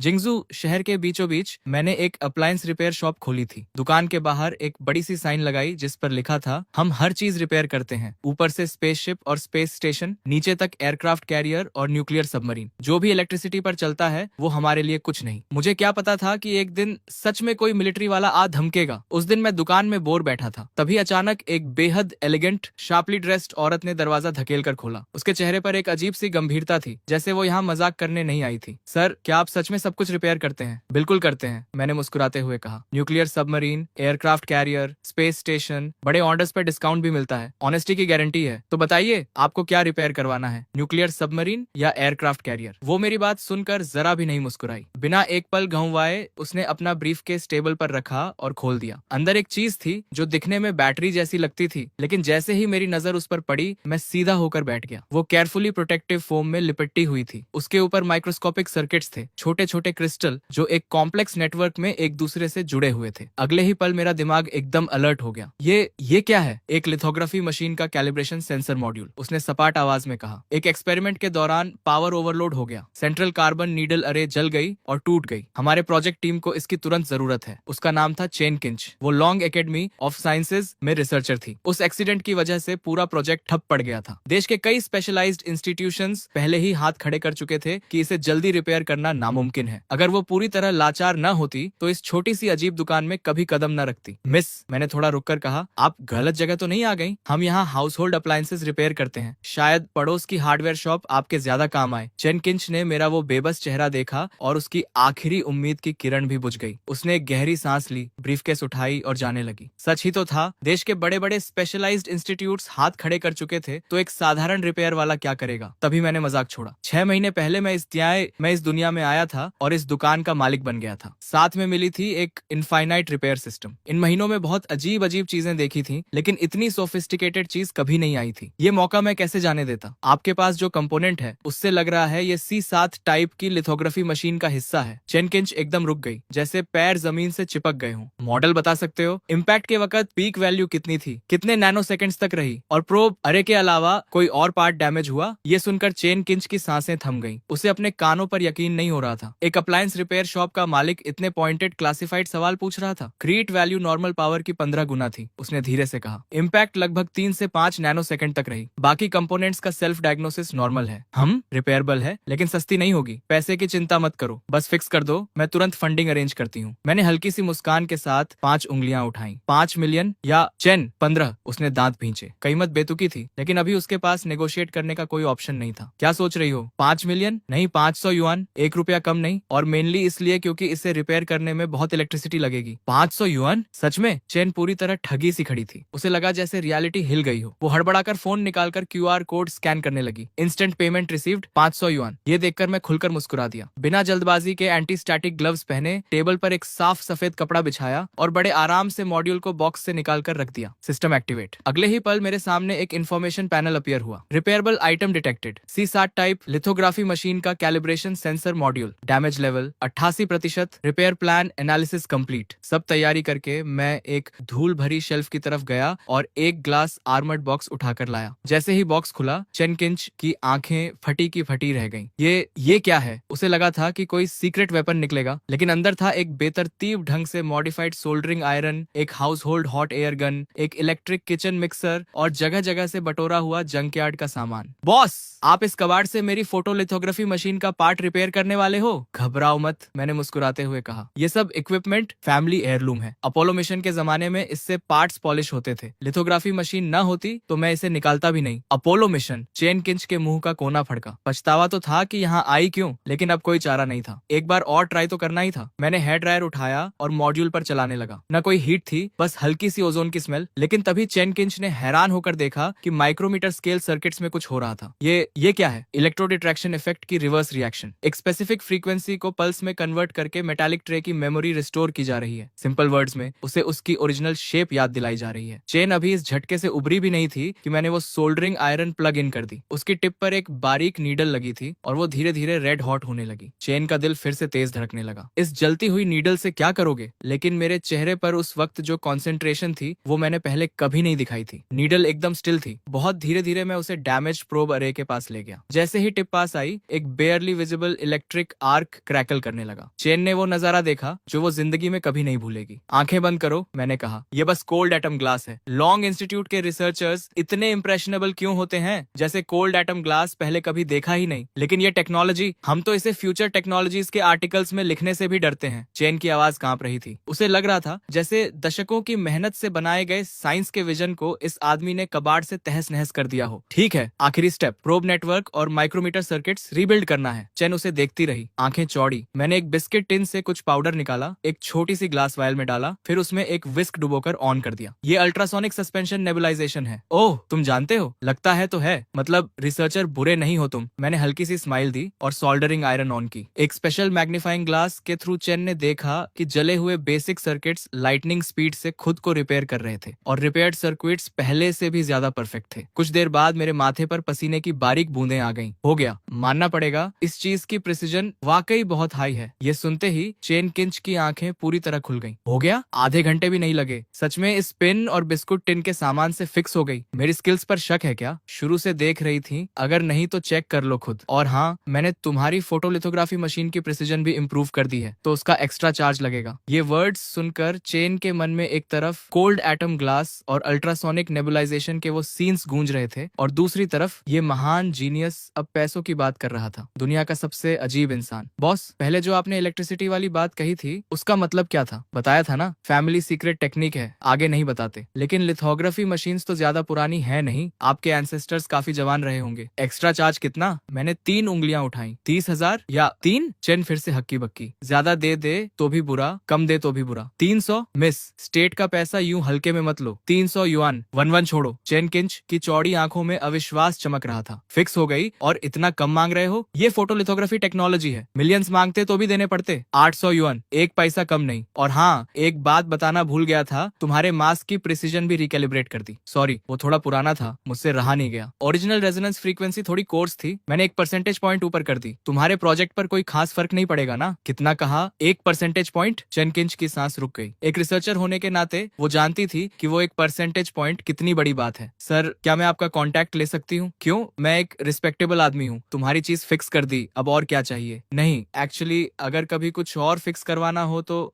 Jingzhou शहर के बीचों बीच मैंने एक अप्लायंस रिपेयर शॉप खोली थी। दुकान के बाहर एक बड़ी सी साइन लगाई जिस पर लिखा था, हम हर चीज रिपेयर करते हैं, ऊपर से स्पेसशिप और स्पेस स्टेशन, नीचे तक एयरक्राफ्ट कैरियर और न्यूक्लियर सबमरीन। जो भी इलेक्ट्रिसिटी पर चलता है वो हमारे लिए कुछ नहीं। मुझे क्या पता था कि एक दिन सच में कोई मिलिट्री वाला आ धमकेगा। उस दिन मैं दुकान में बोर बैठा था, तभी अचानक एक बेहद एलिगेंट शार्पली ड्रेस्ड औरत ने दरवाजा धकेल कर खोला। उसके चेहरे पर एक अजीब सी गंभीरता थी, जैसे वो यहाँ मजाक करने नहीं आई थी। सर, क्या आप सच में सब कुछ रिपेयर करते हैं? बिल्कुल करते हैं, मैंने मुस्कुराते हुए कहा। Nuclear submarine, aircraft carrier, space station, बड़े ऑर्डर्स पर डिस्काउंट भी मिलता है। ऑनेस्टी की गारंटी है। तो बताइए, आपको क्या रिपेयर करवाना है, न्यूक्लियर सबमरीन या एयरक्राफ्ट कैरियर? वो मेरी बात सुनकर जरा भी नहीं मुस्कुराई। बिना एक पल घुमाए उसने अपना ब्रीफकेस टेबल पर रखा और खोल दिया। अंदर एक चीज थी जो दिखने में बैटरी जैसी लगती थी, लेकिन जैसे ही मेरी नजर उस पर पड़ी मैं सीधा होकर बैठ गया। वो केयरफुली प्रोटेक्टिव फोम में लिपटी हुई थी। उसके ऊपर माइक्रोस्कोपिक सर्किट्स थे, छोटे छोटे क्रिस्टल जो एक कॉम्प्लेक्स नेटवर्क में एक दूसरे से जुड़े हुए थे। अगले ही पल मेरा दिमाग एकदम अलर्ट हो गया। ये क्या है? एक लिथोग्राफी मशीन का कैलिब्रेशन सेंसर मॉड्यूल, उसने सपाट आवाज में कहा। एक एक्सपेरिमेंट के दौरान पावर ओवरलोड हो गया, सेंट्रल कार्बन नीडल अरे जल गई और टूट गई। हमारे प्रोजेक्ट टीम को इसकी तुरंत जरूरत है। उसका नाम था चेन किंच। वो लॉन्ग एकेडमी ऑफ साइंसेज में रिसर्चर थी। उस एक्सीडेंट की वजह से पूरा प्रोजेक्ट ठप पड़ गया था। देश के कई स्पेशलाइज्ड इंस्टीट्यूशंस पहले ही हाथ खड़े कर चुके थे कि इसे जल्दी रिपेयर करना नामुमकिन है। अगर वो पूरी तरह लाचार न होती तो इस छोटी सी अजीब दुकान में कभी कदम न रखती। मिस, मैंने थोड़ा रुककर कहा, आप गलत जगह तो नहीं आ गई? हम यहाँ हाउस होल्ड अप्लायंसेज रिपेयर करते हैं। शायद पड़ोस की हार्डवेयर शॉप आपके ज्यादा काम आए। चेन किंच ने मेरा वो बेबस चेहरा देखा और उसकी आखिरी उम्मीद की किरण भी बुझ गई। उसने एक गहरी सांस ली, ब्रीफकेस उठाई और जाने लगी। सच ही तो था, देश के बड़े बड़े स्पेशलाइज्ड इंस्टीट्यूट्स हाथ खड़े कर चुके थे, तो एक साधारण रिपेयर वाला क्या करेगा? तभी मैंने मजाक छोड़ा। 6 महीने पहले मैं इस दुनिया में आया था और इस दुकान का मालिक बन गया था। साथ में मिली थी एक इनफाइनाइट रिपेयर सिस्टम। इन महीनों में बहुत अजीब अजीब चीजें देखी थी, लेकिन इतनी सोफिस्टिकेटेड चीज कभी नहीं आई थी। ये मौका मैं कैसे जाने देता? आपके पास जो कंपोनेंट है उससे लग रहा है ये C7 टाइप की लिथोग्राफी मशीन का हिस्सा है। चेन किंच एकदम रुक गई, जैसे पैर जमीन से चिपक गए हों। मॉडल बता सकते हो? इम्पैक्ट के वक्त पीक वैल्यू कितनी थी, कितने नैनो सेकंड्स तक रही, और प्रोब अरे के अलावा कोई और पार्ट डैमेज हुआ? ये सुनकर चेन किंच की सांसें थम गईं। उसे अपने कानों पर यकीन नहीं हो रहा था। एक अप्लायंस रिपेयर शॉप का मालिक इतने पॉइंटेड क्लासिफाइड सवाल पूछ रहा था। क्रीट वैल्यू नॉर्मल पावर की 15 गुना थी, उसने धीरे से कहा। इम्पैक्ट लगभग 3 से 5 नैनो सेकंड तक रही। बाकी कंपोनेंट्स का सेल्फ डायग्नोसिस नॉर्मल है। हम रिपेयरेबल है, लेकिन सस्ती नहीं होगी। पैसे की चिंता मत करो, बस फिक्स कर दो, मैं तुरंत फंडिंग अरेंज करती हूँ। मैंने हल्की सी मुस्कान के साथ 5 उंगलियां उठाई। 5 मिलियन या चेन 15? उसने दांत भींचे। कीमत बेतुकी थी, लेकिन अभी उसके पास नेगोशिएट करने का कोई ऑप्शन नहीं था। क्या सोच रही हो? 5 मिलियन नहीं, 500 युआन, 1 रुपया कम नहीं, और मेनली इसलिए क्योंकि इसे रिपेयर करने में बहुत इलेक्ट्रिसिटी लगेगी। 500 युआन? सच में? चेन पूरी तरह ठगी सी खड़ी थी। उसे लगा जैसे रियलिटी हिल गई हो। वो हड़बड़ाकर फोन निकालकर QR कोड स्कैन करने लगी। Instant payment received, 500 yuan. ये देखकर मैं खुलकर मुस्कुरा दिया। बिना जल्दबाजी के एंटी स्टैटिक ग्लव्स पहने टेबल पर एक साफ सफेद कपड़ा बिछाया और बड़े आराम से मॉड्यूल को बॉक्स से निकालकर रख दिया। System activate. अगले ही पल मेरे सामने एक इन्फॉर्मेशन पैनल अपीयर हुआ। Repairable item detected. C7 type lithography machine का calibration sensor module, damage level 88%, repair plan analysis complete. सब तैयारी करके मैं एक धूल भरी शेल्फ की तरफ गया और एक ग्लास आर्मर्ड बॉक्स उठाकर लाया। जैसे ही बॉक्स खुला, चेन किंच की आंखें फटी की फटी रह गईं। ये क्या है? उसे लगा था कि कोई सीक्रेट वेपन निकलेगा, लेकिन अंदर था एक बेतरतीब ढंग से मॉडिफाइड सोल्डरिंग आयरन, एक house hold hot air gun, एक इलेक्ट्रिक किचन मिक्सर और जगह जगह से बटोरा हुआ जंकयार्ड का सामान। बॉस, आप इस कबाड़ से मेरी फोटोलिथोग्राफी मशीन का पार्ट रिपेयर करने वाले हो? घबराओ मत, मैंने मुस्कुराते हुए कहा। ये सब इक्विपमेंट फैमिली एयरलूम है। अपोलो मिशन के जमाने में इससे पार्ट्स पॉलिश होते थे। लिथोग्राफी मशीन न होती तो मैं इसे निकालता भी नहीं। Apollo mission? चेन किंच के मुंह का कोना फड़का। पछतावा तो था कि यहाँ आई क्यों, लेकिन अब कोई चारा नहीं था। एक बार और ट्राई तो करना ही था। मैंने हेयर ड्रायर उठाया और मॉड्यूल पर चलाने लगा। न कोई हीट थी, बस हल्की सी ओजोन की स्मेल। लेकिन तभी चेन किंच ने हैरान होकर देखा कि माइक्रोमीटर स्केल सर्किट्स में कुछ हो रहा था। ये क्या है? इलेक्ट्रो डिट्रैक्शन इफेक्ट की रिवर्स रिएक्शन। एक स्पेसिफिक फ्रीक्वेंसी को पल्स में कन्वर्ट करके मेटालिक ट्रे की मेमोरी रिस्टोर की जा रही है। सिंपल वर्ड्स में उसे उसकी ओरिजिनल शेप याद दिलाई जा रही है। चेन अभी इस झटके से उभरी भी नहीं थी कि मैंने वो सोल्डरिंग आयरन प्लग इन कर दी। उसकी टिप पर एक बारीक नीडल लगी थी और वो धीरे धीरे रेड हॉट होने लगी। चेन का दिल फिर से तेज धड़कने लगा। इस जलती हुई नीडल से क्या करोगे? लेकिन मेरे चेहरे पर उस वक्त जो कॉन्सेंट्रेशन थी वो मैंने पहले कभी नहीं दिखाई थी। नीडल एकदम स्टिल थी। बहुत धीरे धीरे मैं उसे डैमेज प्रोब अरे के पास ले गया। जैसे ही टिप पास आई, एक बेयरली विजिबल इलेक्ट्रिक आर्क अचानक क्रैकल करने लगा। चेन ने वो नजारा देखा जो वो जिंदगी में कभी नहीं भूलेगी। आंखें बंद करो, मैंने कहा, ये बस कोल्ड एटम ग्लास है। लॉन्ग इंस्टीट्यूट के रिसर्चर्स इतने इंप्रेशनेबल क्यों होते हैं, जैसे कोल्ड एटम ग्लास पहले कभी देखा ही नहीं। लेकिन ये टेक्नोलॉजी, हम तो इसे फ्यूचर टेक्नोलॉजीज के आर्टिकल्स में लिखने से भी डरते हैं। चेन की आवाज कांप रही थी। उसे लग रहा था जैसे दशकों की मेहनत से बनाए गए साइंस के विजन को इस आदमी ने कबाड़ से तहस नहस कर दिया हो। ठीक है, आखिरी स्टेप, प्रोब नेटवर्क और माइक्रोमीटर सर्किट्स रीबिल्ड करना है। चेन उसे देखती रही, आंखें चौड़ी। मैंने एक बिस्किट टिन से कुछ पाउडर निकाला, एक छोटी सी ग्लास वायल में डाला, फिर उसमें एक विस्क डुबोकर ऑन कर दिया। ये अल्ट्रासोनिक सस्पेंशन नेबुलाइजेशन है। ओह, तुम जानते हो? लगता है तो है, मतलब रिसर्चर बुरे नहीं हो तुम। मैंने हल्की सी स्माइल दी और सोल्डरिंग आयरन ऑन की। एक स्पेशल मैग्नीफाइंग ग्लास के थ्रू चेन ने देखा कि जले हुए बेसिक सर्किट्स लाइटनिंग स्पीड से खुद को रिपेयर कर रहे थे और रिपेयर्ड सर्किट्स पहले से भी ज्यादा परफेक्ट थे। कुछ देर बाद मेरे माथे पर पसीने की बारीक बूंदें आ गईं। हो गया, मानना पड़ेगा, इस चीज की प्रिसीजन वाकई बहुत हाई है। ये सुनते ही चेन किंच की आंखें पूरी तरह खुल गईं। हो गया? आधे घंटे भी नहीं लगे। सच में इस पिन और बिस्कुट टिन के सामान से फिक्स हो गई। मेरी स्किल्स पर शक है क्या? शुरू से देख रही थी, अगर नहीं तो चेक कर लो खुद। और हाँ, मैंने तुम्हारी फोटोलिथोग्राफी मशीन की प्रिसीजन भी इम्प्रूव कर दी है, तो उसका एक्स्ट्रा चार्ज लगेगा। ये वर्ड्स सुनकर चेन के मन में एक तरफ कोल्ड एटम ग्लास और अल्ट्रासोनिक नेबुलाइजेशन के वो सीन्स गूंज रहे थे और दूसरी तरफ ये महान जीनियस अब पैसों की बात कर रहा था। दुनिया का सबसे अजीब इंसान। बॉस, पहले जो आपने इलेक्ट्रिसिटी वाली बात कही थी उसका मतलब क्या था? बताया था ना, फैमिली सीक्रेट टेक्निक है, आगे नहीं बताते। लेकिन लिथोग्राफी मशीन्स तो ज्यादा पुरानी है नहीं, आपके एंसेस्टर्स काफी जवान रहे होंगे। एक्स्ट्रा चार्ज कितना? मैंने 3 उंगलियां उठाई। 30,000 या 3? चेन फिर से हक्की बक्की। ज्यादा दे तो भी बुरा, कम दे तो भी बुरा। 300? मिस, स्टेट का पैसा यूं हल्के में मत लो। 300 युआन, 1-1 छोड़ो। चेन किंच की चौड़ी आंखों में अविश्वास चमक रहा था। फिक्स हो गई? और इतना कम मांग रहे हो? ये फोटोलिथोग्राफी टेक्नोलॉजी है, मिलियंस मांगते तो भी देने पड़ते। 800 युआन, 1 पैसा कम नहीं। और हाँ, एक बात बताना भूल गया था, तुम्हारे मास्क की प्रिसीजन भी रिकैलिब्रेट कर दी। सॉरी, वो थोड़ा पुराना था, मुझसे रहा नहीं गया। ओरिजिनल रेजोनेंस फ्रीक्वेंसी थोड़ी कोर्स थी, मैंने 1 परसेंटेज पॉइंट ऊपर कर दी। तुम्हारे प्रोजेक्ट पर कोई खास फर्क नहीं पड़ेगा ना? कितना कहा? 1 परसेंटेज पॉइंट? चेन किंच की सांस रुक गई। एक रिसर्चर होने के नाते वो जानती थी कि वो 1 परसेंटेज पॉइंट कितनी बड़ी बात है। सर, क्या मैं आपका कॉन्टैक्ट ले सकती हूँ? क्यों? मैं एक रिस्पेक्टेबल आदमी हूँ। तुम्हारी चीज फिक्स कर दी, अब और क्या चाहिए? नहीं, एक्चुअली अगर कभी कुछ और फिक्स करवाना हो तो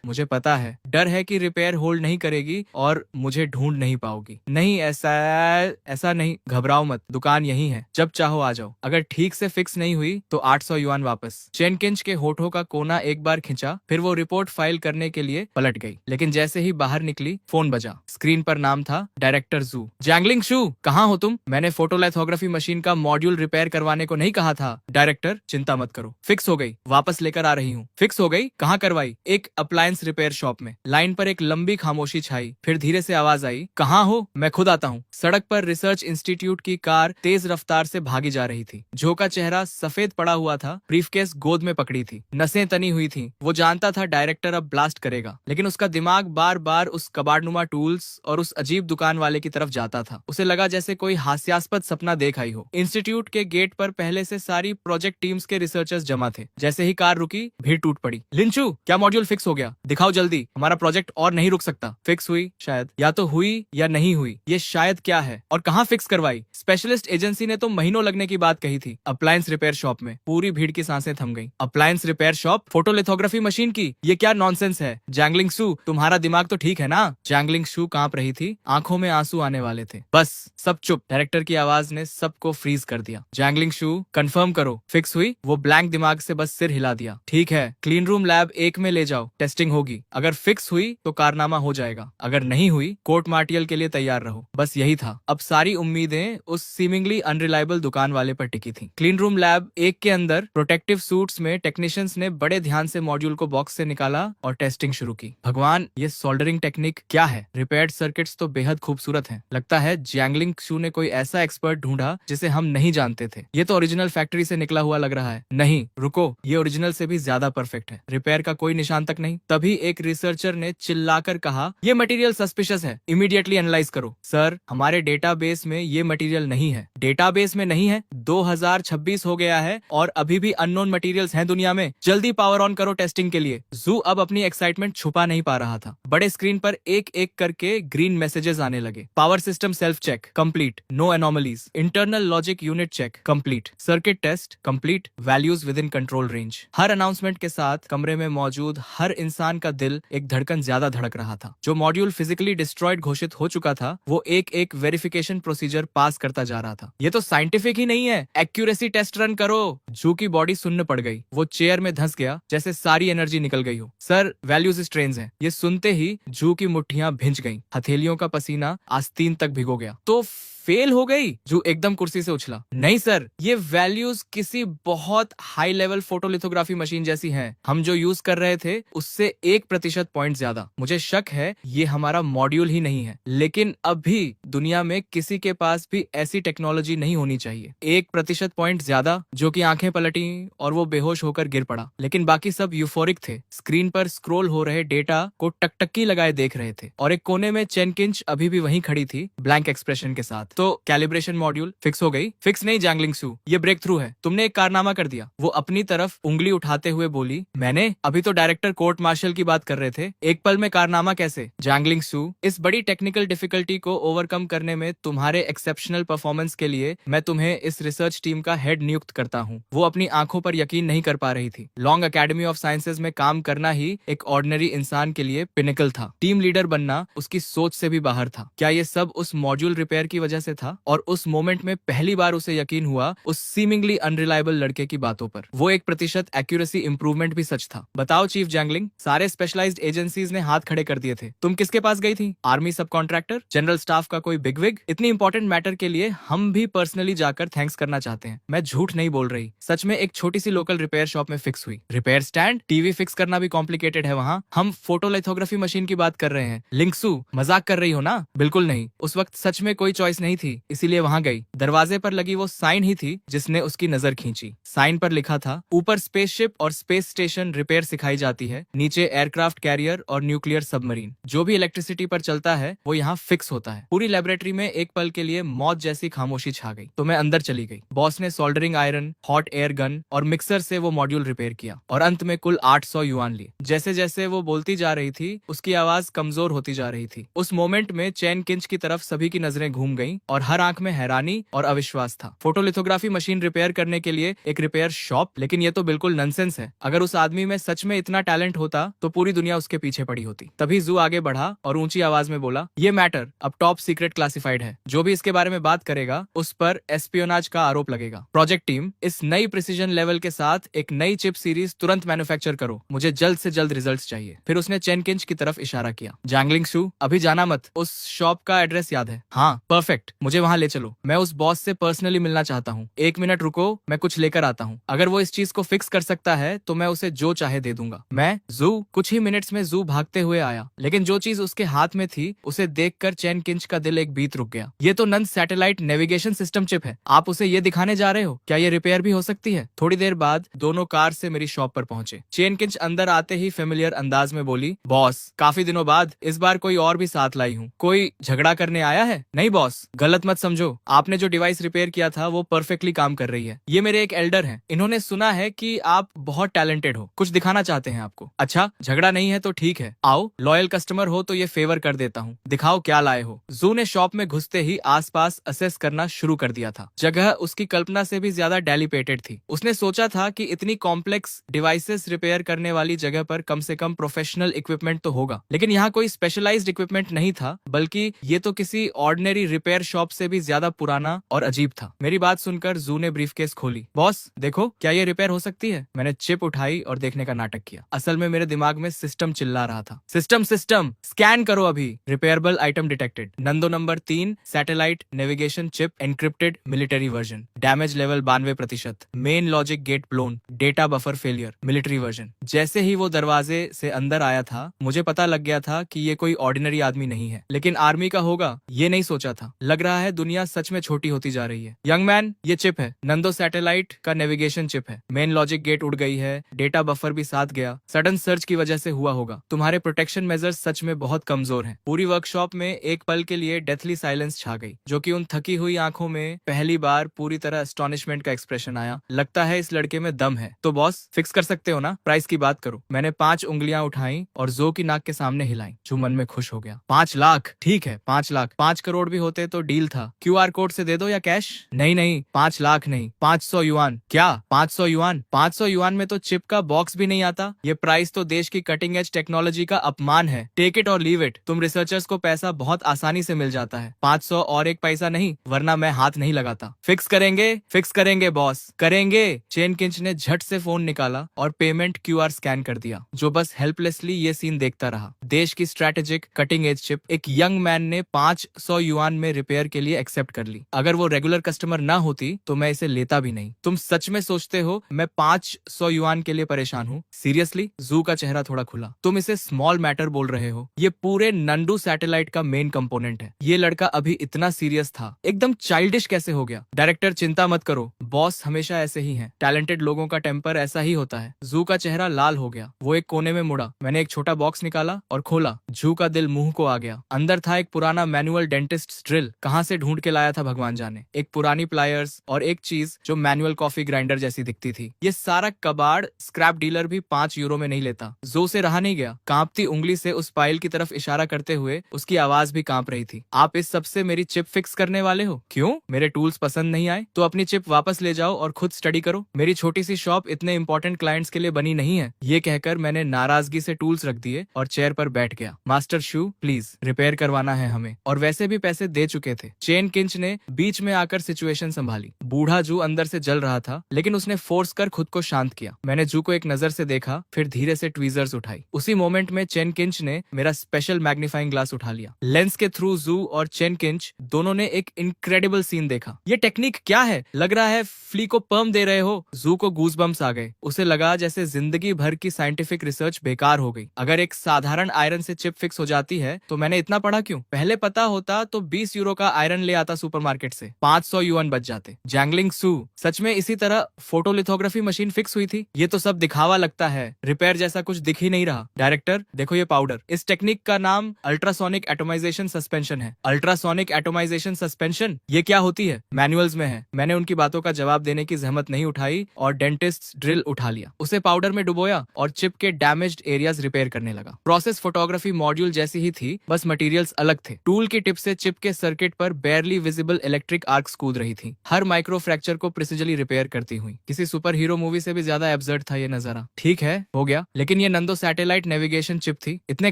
मुझे पता है, डर है कि रिपेयर होल्ड नहीं करेगी और मुझे ढूंढ नहीं पाओगी। नहीं, ऐसा नहीं, घबराओ मत, दुकान यही है, जब चाहो आ जाओ। अगर ठीक से फिक्स नहीं हुई तो 800 युआन वापस। चेन किंच के होठों का कोना एक बार खिंचा, फिर वो रिपोर्ट फाइल करने के लिए पलट गई। लेकिन जैसे ही बाहर निकली, फोन बजा। स्क्रीन पर नाम था डायरेक्टर जू। जैंगलिंग शू, कहाँ हो तुम? मैंने फोटोलिथोग्राफी मशीन का मॉड्यूल रिपेयर करवाने को नहीं कहा था। डायरेक्टर, चिंता मत करो, फिक्स हो गई, वापस लेकर आ रही हूँ। फिक्स हो गई? कहाँ करवाई? एक अप्लायंस रिपेयर शॉप में। लाइन पर एक लंबी खामोशी छाई, फिर धीरे से आवाज आई, कहाँ हो? मैं खुद आता हूँ। सड़क पर रिसर्च इंस्टीट्यूट की कार तेज रफ्तार से भागी जा रही थी। जो का चेहरा सफेद पड़ा हुआ था, ब्रीफकेस गोद में पकड़ी थी, नसें तनी हुई थी। वो जानता था डायरेक्टर अब ब्लास्ट करेगा, लेकिन उसका दिमाग बार बार उस कबाड़नुमा टूल्स और उस अजीब दुकान वाले की तरफ जाता था। उसे लगा जैसे कोई हास्यास्पद सपना देख आई हो। इंस्टीट्यूट के गेट पर पहले से सारी प्रोजेक्ट टीम्स के रिसर्चर्स जमा थे। जैसे ही कार रुकी, भीड़ टूट पड़ी। लिंचू, क्या मॉड्यूल फिक्स हो गया? दिखाओ जल्दी, हमारा प्रोजेक्ट और नहीं रुक सकता। फिक्स हुई? शायद। या तो हुई या नहीं हुई। ये शायद क्या है? और कहाँ फिक्स करवाई? स्पेशलिस्ट एजेंसी ने तो महीनों लगने की बात कही थी। अप्लायंस रिपेयर शॉप में। पूरी भीड़ की सांसें थम गई। Appliance repair shop? Photolithography machine की? ये क्या नॉनसेंस है? जैंगलिंग शू, तुम्हारा दिमाग तो ठीक है ना? जैंगलिंग शू कांप रही थी, आंखों में आंसू आने वाले थे। बस, सब चुप। डायरेक्टर की आवाज ने सबको फ्रीज कर दिया। जैंगलिंग शू, कंफर्म करो, फिक्स हुई? वो ब्लैंक दिमाग से बस सिर हिला दिया। ठीक है, क्लीन रूम लैब 1 में ले जाओ, टेस्टिंग होगी। अगर फिक्स हुई तो कारनामा हो जाएगा, अगर नहीं हुई कोर्ट मार्टियल के लिए तैयार रहो। बस यही था। अब सारी उम्मीदें उस सीमिंगली अनरिलायबल दुकान वाले पर टिकी थी। क्लीन रूम लैब 1 के अंदर प्रोटेक्टिव सूट्स में टेक्नीशियंस ने बड़े ध्यान से मॉड्यूल को बॉक्स से निकाला और टेस्टिंग शुरू की। भगवान, ये सोल्डरिंग टेक्निक क्या है? रिपेयर्ड सर्किट्स तो बेहद खूबसूरत हैं। लगता है जैंगलिंग शू ने कोई ऐसा एक्सपर्ट ढूंढा जिसे हम नहीं जानते थे। ये तो ओरिजिनल फैक्ट्री से निकला हुआ लग रहा है। नहीं, रुको, ये ओरिजिनल से भी ज्यादा परफेक्ट है। रिपेयर का कोई निशान तक नहीं। तभी एक रिसर्चर ने चिल्लाकर कहा, ये मटेरियल सस्पिशियस है, इमीडिएटली एनालाइज करो। सर, हमारे डेटाबेस में ये मटेरियल नहीं है। डेटाबेस में नहीं है? 2026 हो गया है और अभी भी अननोन मटेरियल्स हैं दुनिया में। जल्दी पावर ऑन करो टेस्टिंग के लिए। जू अब अपनी एक्साइटमेंट छुपा नहीं पा रहा था। बड़े स्क्रीन पर एक एक करके ग्रीन मैसेजेस आने लगे। Power system self check complete, no anomalies. Internal logic unit check complete. Circuit test complete, values within in control range. हर अनाउंसमेंट के साथ कमरे में मौजूद हर इंसान का दिल एक धड़कन ज्यादा धड़क रहा था। जो मॉड्यूल फिजिकली डिस्ट्रॉयड घोषित हो चुका था वो एक एक वेरिफिकेशन प्रोसीजर पास करता जा रहा था। ये तो साइंटिफिक ही नहीं है, एक्यूरेसी टेस्ट रन करो। जू की बॉडी सुन्न पड़ गई। वो चेयर में धंस गया जैसे सारी एनर्जी निकल गई हो। सर, वैल्यूज स्ट्रेन्स हैं। ये सुनते ही जू की मुट्ठियां भिंच गईं। हथेलियों का पसीना आस्तीन तक भिगो गया। तो फेल हो गई? जू एकदम कुर्सी से उछला। नहीं सर, ये वैल्यूज किसी बहुत हाई लेवल फोटोलिथोग्राफी मशीन जैसी हैं। हम जो यूज कर रहे थे उससे 1% पॉइंट ज्यादा। मुझे शक है ये हमारा मॉड्यूल ही नहीं है, लेकिन अब भी दुनिया में किसी के पास भी ऐसी टेक्नोलॉजी नहीं होनी चाहिए। 1% पॉइंट ज्यादा। जो कि आंखें पलटी और वो बेहोश होकर गिर पड़ा, लेकिन बाकी सब यूफोरिक थे। स्क्रीन पर स्क्रॉल हो रहे डेटा को टकटकी लगाए देख रहे थे और एक कोने में चेन किंच अभी भी वहीं खड़ी थी, ब्लैंक एक्सप्रेशन के साथ। तो कैलिब्रेशन मॉड्यूल फिक्स हो गई? फिक्स नहीं जैंगलिंग सू, ये ब्रेक थ्रू है। तुमने एक कारनामा कर दिया। वो अपनी तरफ उंगली उठाते हुए बोली। मैंने? अभी तो डायरेक्टर कोर्ट मार्शल की बात कर रहे थे। एक पल में कारनामा कैसे? जैंगलिंग सू, इस बड़ी टेक्निकल डिफिकल्टी को ओवरकम करने में तुम्हारे एक्सेप्शनल परफॉर्मेंस के लिए मैं तुम्हें इस रिसर्च टीम का हेड नियुक्त करता हूँ। वो अपनी आंखों पर यकीन नहीं कर पा रही थी। लॉन्ग एकेडमी ऑफ साइंसेज में काम करना ही एक ऑर्डिनरी इंसान के लिए पिनिकल था। टीम लीडर बनना उसकी सोच से भी बाहर था। क्या ये सब उस मॉड्यूल रिपेयर की वजह से था? और उस मोमेंट में पहली बार उसे यकीन हुआ उस सीमिंगली अनरिलायबल लड़के की बातों पर। वो 1% एक्यूरेसी इंप्रूवमेंट भी सच था। बताओ चीफ जैंगलिंग, सारे स्पेशलाइज्ड एजेंसीज ने हाथ खड़े कर दिए थे। तुम किसके पास गई थी? आर्मी सब कॉन्ट्रैक्टर, जनरल स्टाफ का कोई बिगविग? इतनी इंपॉर्टेंट मैटर के लिए हम भी पर्सनली जाकर थैंक्स करना चाहते हैं। मैं झूठ नहीं बोल रही, सच में एक छोटी सी लोकल रिपेयर शॉप में फिक्स हुई। Repair stand? टीवी फिक्स करना भी कॉम्प्लिकेटेड है वहाँ। हम फोटोलिथोग्राफी मशीन की बात कर रहे हैं। लिंक्सू, मजाक कर रही हो ना? बिल्कुल नहीं। उस वक्त सच में कोई चॉइस नहीं थी, इसीलिए वहां गई। दरवाजे पर लगी वो साइन ही थी जिसने उसकी नजर खींची। साइन पर लिखा था, ऊपर स्पेसशिप और स्पेस स्टेशन रिपेयर सिखाई जाती है, नीचे एयरक्राफ्ट कैरियर और न्यूक्लियर सबमरीन। जो भी इलेक्ट्रिसिटी पर चलता है वो यहाँ फिक्स होता है। पूरी लेबोरेटरी में एक पल के लिए मौत जैसी खामोशी छा गई। तो मैं अंदर चली गई। बॉस ने soldering iron, hot air gun और मिक्सर से वो मॉड्यूल रिपेयर किया और अंत में कुल 800 युआन लिए। जैसे जैसे वो बोलती जा रही थी उसकी आवाज कमजोर होती जा रही थी। उस मोमेंट में चैन किंच की तरफ सभी की नजरें घूम गईं और हर आंख में हैरानी और अविश्वास था। फोटोलिथोग्राफी मशीन रिपेयर करने के लिए एक रिपेयर शॉप? लेकिन ये तो बिल्कुल नॉनसेंस है। अगर उस आदमी में सच में इतना टैलेंट होता तो पूरी दुनिया उसके पीछे पड़ी होती। तभी जू आगे बढ़ा और ऊंची आवाज में बोला, ये मैटर अब टॉप सीक्रेट क्लासिफाइड है। जो भी इसके बारे में बात करेगा उस पर एस्पियोनाज का आरोप लगेगा। प्रोजेक्ट टीम, इस नई प्रिसीजन लेवल के साथ एक नई चिप सीरीज तुरंत मैन्युफैक्चर करो। मुझे जल्द से जल्द रिजल्ट्स चाहिए। फिर उसने चेन किंच की तरफ इशारा किया। जैंगलिंग सू, अभी जाना मत। उस शॉप का एड्रेस याद है? हाँ, परफेक्ट। मुझे वहां ले चलो। मैं उस बॉस से पर्सनली मिलना चाहता हूँ। 1 मिनट रुको, मैं कुछ लेकर आता हूँ। अगर वो इस चीज को फिक्स कर सकता है तो मैं उसे जो चाहे दे दूंगा। मैं? जू? कुछ ही मिनट्स में जू भागते हुए आया, लेकिन जो चीज उसके हाथ में थी उसे देखकर चैन किंच का दिल एक बीत रुक गया। ये तो नन सैटेलाइट नेविगेशन सिस्टम चिप है। आप उसे ये दिखाने जा रहे हो? क्या ये रिपेयर भी हो सकती है? थोड़ी देर बाद दोनों कार से मेरी शॉप पर पहुंचे। चैन किंच अंदर आते ही फेमिलियर अंदाज में बोली, बॉस, काफी दिनों बाद इस बार कोई और भी साथ लाई हूँ। कोई झगड़ा करने आया है? नहीं बॉस, गलत मत समझो। आपने जो डिवाइस रिपेयर किया था वो परफेक्टली काम कर रही है। ये मेरे एक एल्डर हैं। इन्होंने सुना है कि आप बहुत टैलेंटेड हो, कुछ दिखाना चाहते हैं आपको। अच्छा, झगड़ा नहीं है तो ठीक है, आओ। लॉयल कस्टमर हो तो ये फेवर कर देता हूँ। दिखाओ क्या लाए हो। जू ने शॉप में घुसते ही आसपास असेस करना शुरू कर दिया था। जगह उसकी कल्पना से भी ज्यादा डेलिपेटेड थी। उसने सोचा था कि इतनी कॉम्प्लेक्स डिवाइसेस रिपेयर करने वाली जगह पर कम से कम प्रोफेशनल इक्विपमेंट तो होगा, लेकिन यहाँ कोई स्पेशलाइज्ड इक्विपमेंट नहीं था, बल्कि ये तो किसी ऑर्डिनरी रिपेयर शॉप से भी ज्यादा पुराना और अजीब था। मेरी बात सुनकर जू ने ब्रीफकेस खोली। बॉस देखो, क्या ये रिपेयर हो सकती है? मैंने चिप उठाई और देखने का नाटक किया। असल में मेरे दिमाग में सिस्टम चिल्ला रहा था, सिस्टम सिस्टम स्कैन करो अभी। Repairable item detected. नंदो number 3 satellite navigation chip encrypted military version. Damage level 92%। Main logic gate blown. Data buffer failure military version. जैसे ही वो दरवाजे से अंदर आया था मुझे पता लग गया था कि ये कोई ऑर्डिनरी आदमी नहीं है, लेकिन आर्मी का होगा ये नहीं सोचा था। लग रहा है दुनिया सच में छोटी होती जा रही है। यंग मैन, ये चिप है, नंदो सैटेलाइट का नेविगेशन चिप है। मेन लॉजिक गेट उड़ गई है, डेटा बफर भी साथ गया। सडन सर्च की वजह से हुआ होगा। तुम्हारे प्रोटेक्शन मेजर्स सच में बहुत कमजोर हैं। पूरी वर्कशॉप में एक पल के लिए डेथली साइलेंस छा गई, जो कि उन थकी हुई आंखों में पहली बार पूरी तरह एस्टॉनिशमेंट का एक्सप्रेशन आया। लगता है इस लड़के में दम है। तो बॉस, फिक्स कर सकते हो ना? प्राइस की बात करो। मैंने 5 उंगलियां उठाई और जो की नाक के सामने हिलाई, जो मन में खुश हो गया। 5 लाख? ठीक है, 5 लाख। 5 करोड़ भी होते तो डील था, क्यूआर कोड से दे दो या कैश। नहीं नहीं, 5 लाख नहीं, 500 युआन। क्या 500 युआन? 500 युआन में तो चिप का बॉक्स भी नहीं आता। ये प्राइस तो देश की कटिंग एज टेक्नोलॉजी का अपमान है। टेक इट और लीव इट। तुम रिसर्चर्स को पैसा बहुत आसानी से मिल जाता है। 500 और 1 पैसा नहीं, वरना मैं हाथ नहीं लगाता। फिक्स करेंगे बॉस, करेंगे। चेन किंच ने झट से फोन निकाला और पेमेंट क्यूआर स्कैन कर दिया, जो बस हेल्पलेसली ये सीन देखता रहा। देश की स्ट्रैटेजिक कटिंग एज चिप एक यंग मैन ने 500 युआन में रिपेयर के लिए एक्सेप्ट कर ली। अगर वो रेगुलर कस्टमर ना होती तो मैं इसे लेता भी नहीं। तुम सच में सोचते हो मैं 500 युआन के लिए परेशान हूँ? सीरियसली? जू का चेहरा थोड़ा खुला। तुम इसे स्मॉल मैटर बोल रहे हो? ये पूरे नंडू सैटेलाइट का मेन कंपोनेंट है। ये लड़का अभी इतना सीरियस था, एकदम चाइल्डिश कैसे हो गया? डायरेक्टर चिंता मत करो, बॉस हमेशा ऐसे ही हैं। टैलेंटेड लोगों का टेम्पर ऐसा ही होता है। जू का चेहरा लाल हो गया। वो एक कोने में मुड़ा। मैंने एक छोटा बॉक्स निकाला और खोला। जू का दिल मुंह को आ गया। अंदर था एक पुराना मैनुअल डेंटिस्ट ड्रिल। कहाँ से ढूंढ के लाया था भगवान जाने। एक पुरानी प्लायर्स और एक चीज जो मैनुअल कॉफी ग्राइंडर जैसी दिखती थी। ये सारा कबाड़ स्क्रैप डीलर भी 5 यूरो में नहीं लेता। जो से रहा नहीं गया। कांपती उंगली से उस पाइल की तरफ इशारा करते हुए उसकी आवाज भी कांप रही थी। आप इस सबसे मेरी चिप फिक्स करने वाले हो? क्यों? मेरे टूल्स पसंद नहीं आए? तो अपनी चिप वापस ले जाओ और खुद स्टडी करो। मेरी छोटी सी शॉप इतने इंपॉर्टेंट क्लाइंट्स के लिए बनी नहीं है। ये कहकर मैंने नाराजगी से टूल्स रख दिए और चेयर पर बैठ गया। मास्टर शू, प्लीज रिपेयर करवाना है हमें, और वैसे भी पैसे दे चुके थे। चेन किंच ने बीच में आकर सिचुएशन संभाली। बूढ़ा जू अंदर से जल रहा था, लेकिन उसने फोर्स कर खुद को शांत किया। मैंने जू को एक नजर से देखा, फिर धीरे से ट्वीजर्स उठाई। उसी मोमेंट में चेन किंच ने मेरा स्पेशल मैग्नीफाइंग ग्लास उठा लिया। लेंस के थ्रू जू और चेन किंच दोनों ने एक इनक्रेडिबल सीन देखा। ये टेक्निक क्या है? लग रहा है फ्ली को पर्म दे रहे हो। जू को गूजबम्स आ गए। उसे लगा जैसे जिंदगी भर की साइंटिफिक रिसर्च बेकार हो गई। अगर एक साधारण आयरन से चिप फिक्स हो जाती है तो मैंने इतना पढ़ा क्यों? पहले पता होता तो 20 यूरो का आयरन ले आता सुपरमार्केट से, 500 युआन बच जाते। जैंगलिंग सू, सच में इसी तरह फोटोलिथोग्राफी मशीन फिक्स हुई थी? ये तो सब दिखावा लगता है, रिपेयर जैसा कुछ दिख ही नहीं रहा। डायरेक्टर देखो ये पाउडर। इस टेक्निक का नाम अल्ट्रासोनिक एटोमाइजेशन सस्पेंशन है। Ultrasonic atomisation suspension? ये क्या होती है? मैनुअल्स में है। मैंने उनकी बातों का जवाब देने की जहमत नहीं उठाई और डेंटिस्ट ड्रिल उठा लिया। उसे पाउडर में डुबोया और चिप के डैमेज्ड एरियाज रिपेयर करने लगा। प्रोसेस फोटोग्राफी मॉड्यूल जैसी ही थी, बस मटेरियल्स अलग थे। टूल की टिप से चिप के सर्किट पर बेयरली विजिबल इलेक्ट्रिक आर्क्स कूद रही थी, हर माइक्रो फ्रैक्चर को प्रिसिजली रिपेयर करती हुई। किसी सुपर हीरो मूवी से भी ज्यादा एब्सर्ड था ये नजारा। ठीक है, हो गया, लेकिन ये नंदो सैटेलाइट नेविगेशन चिप थी, इतने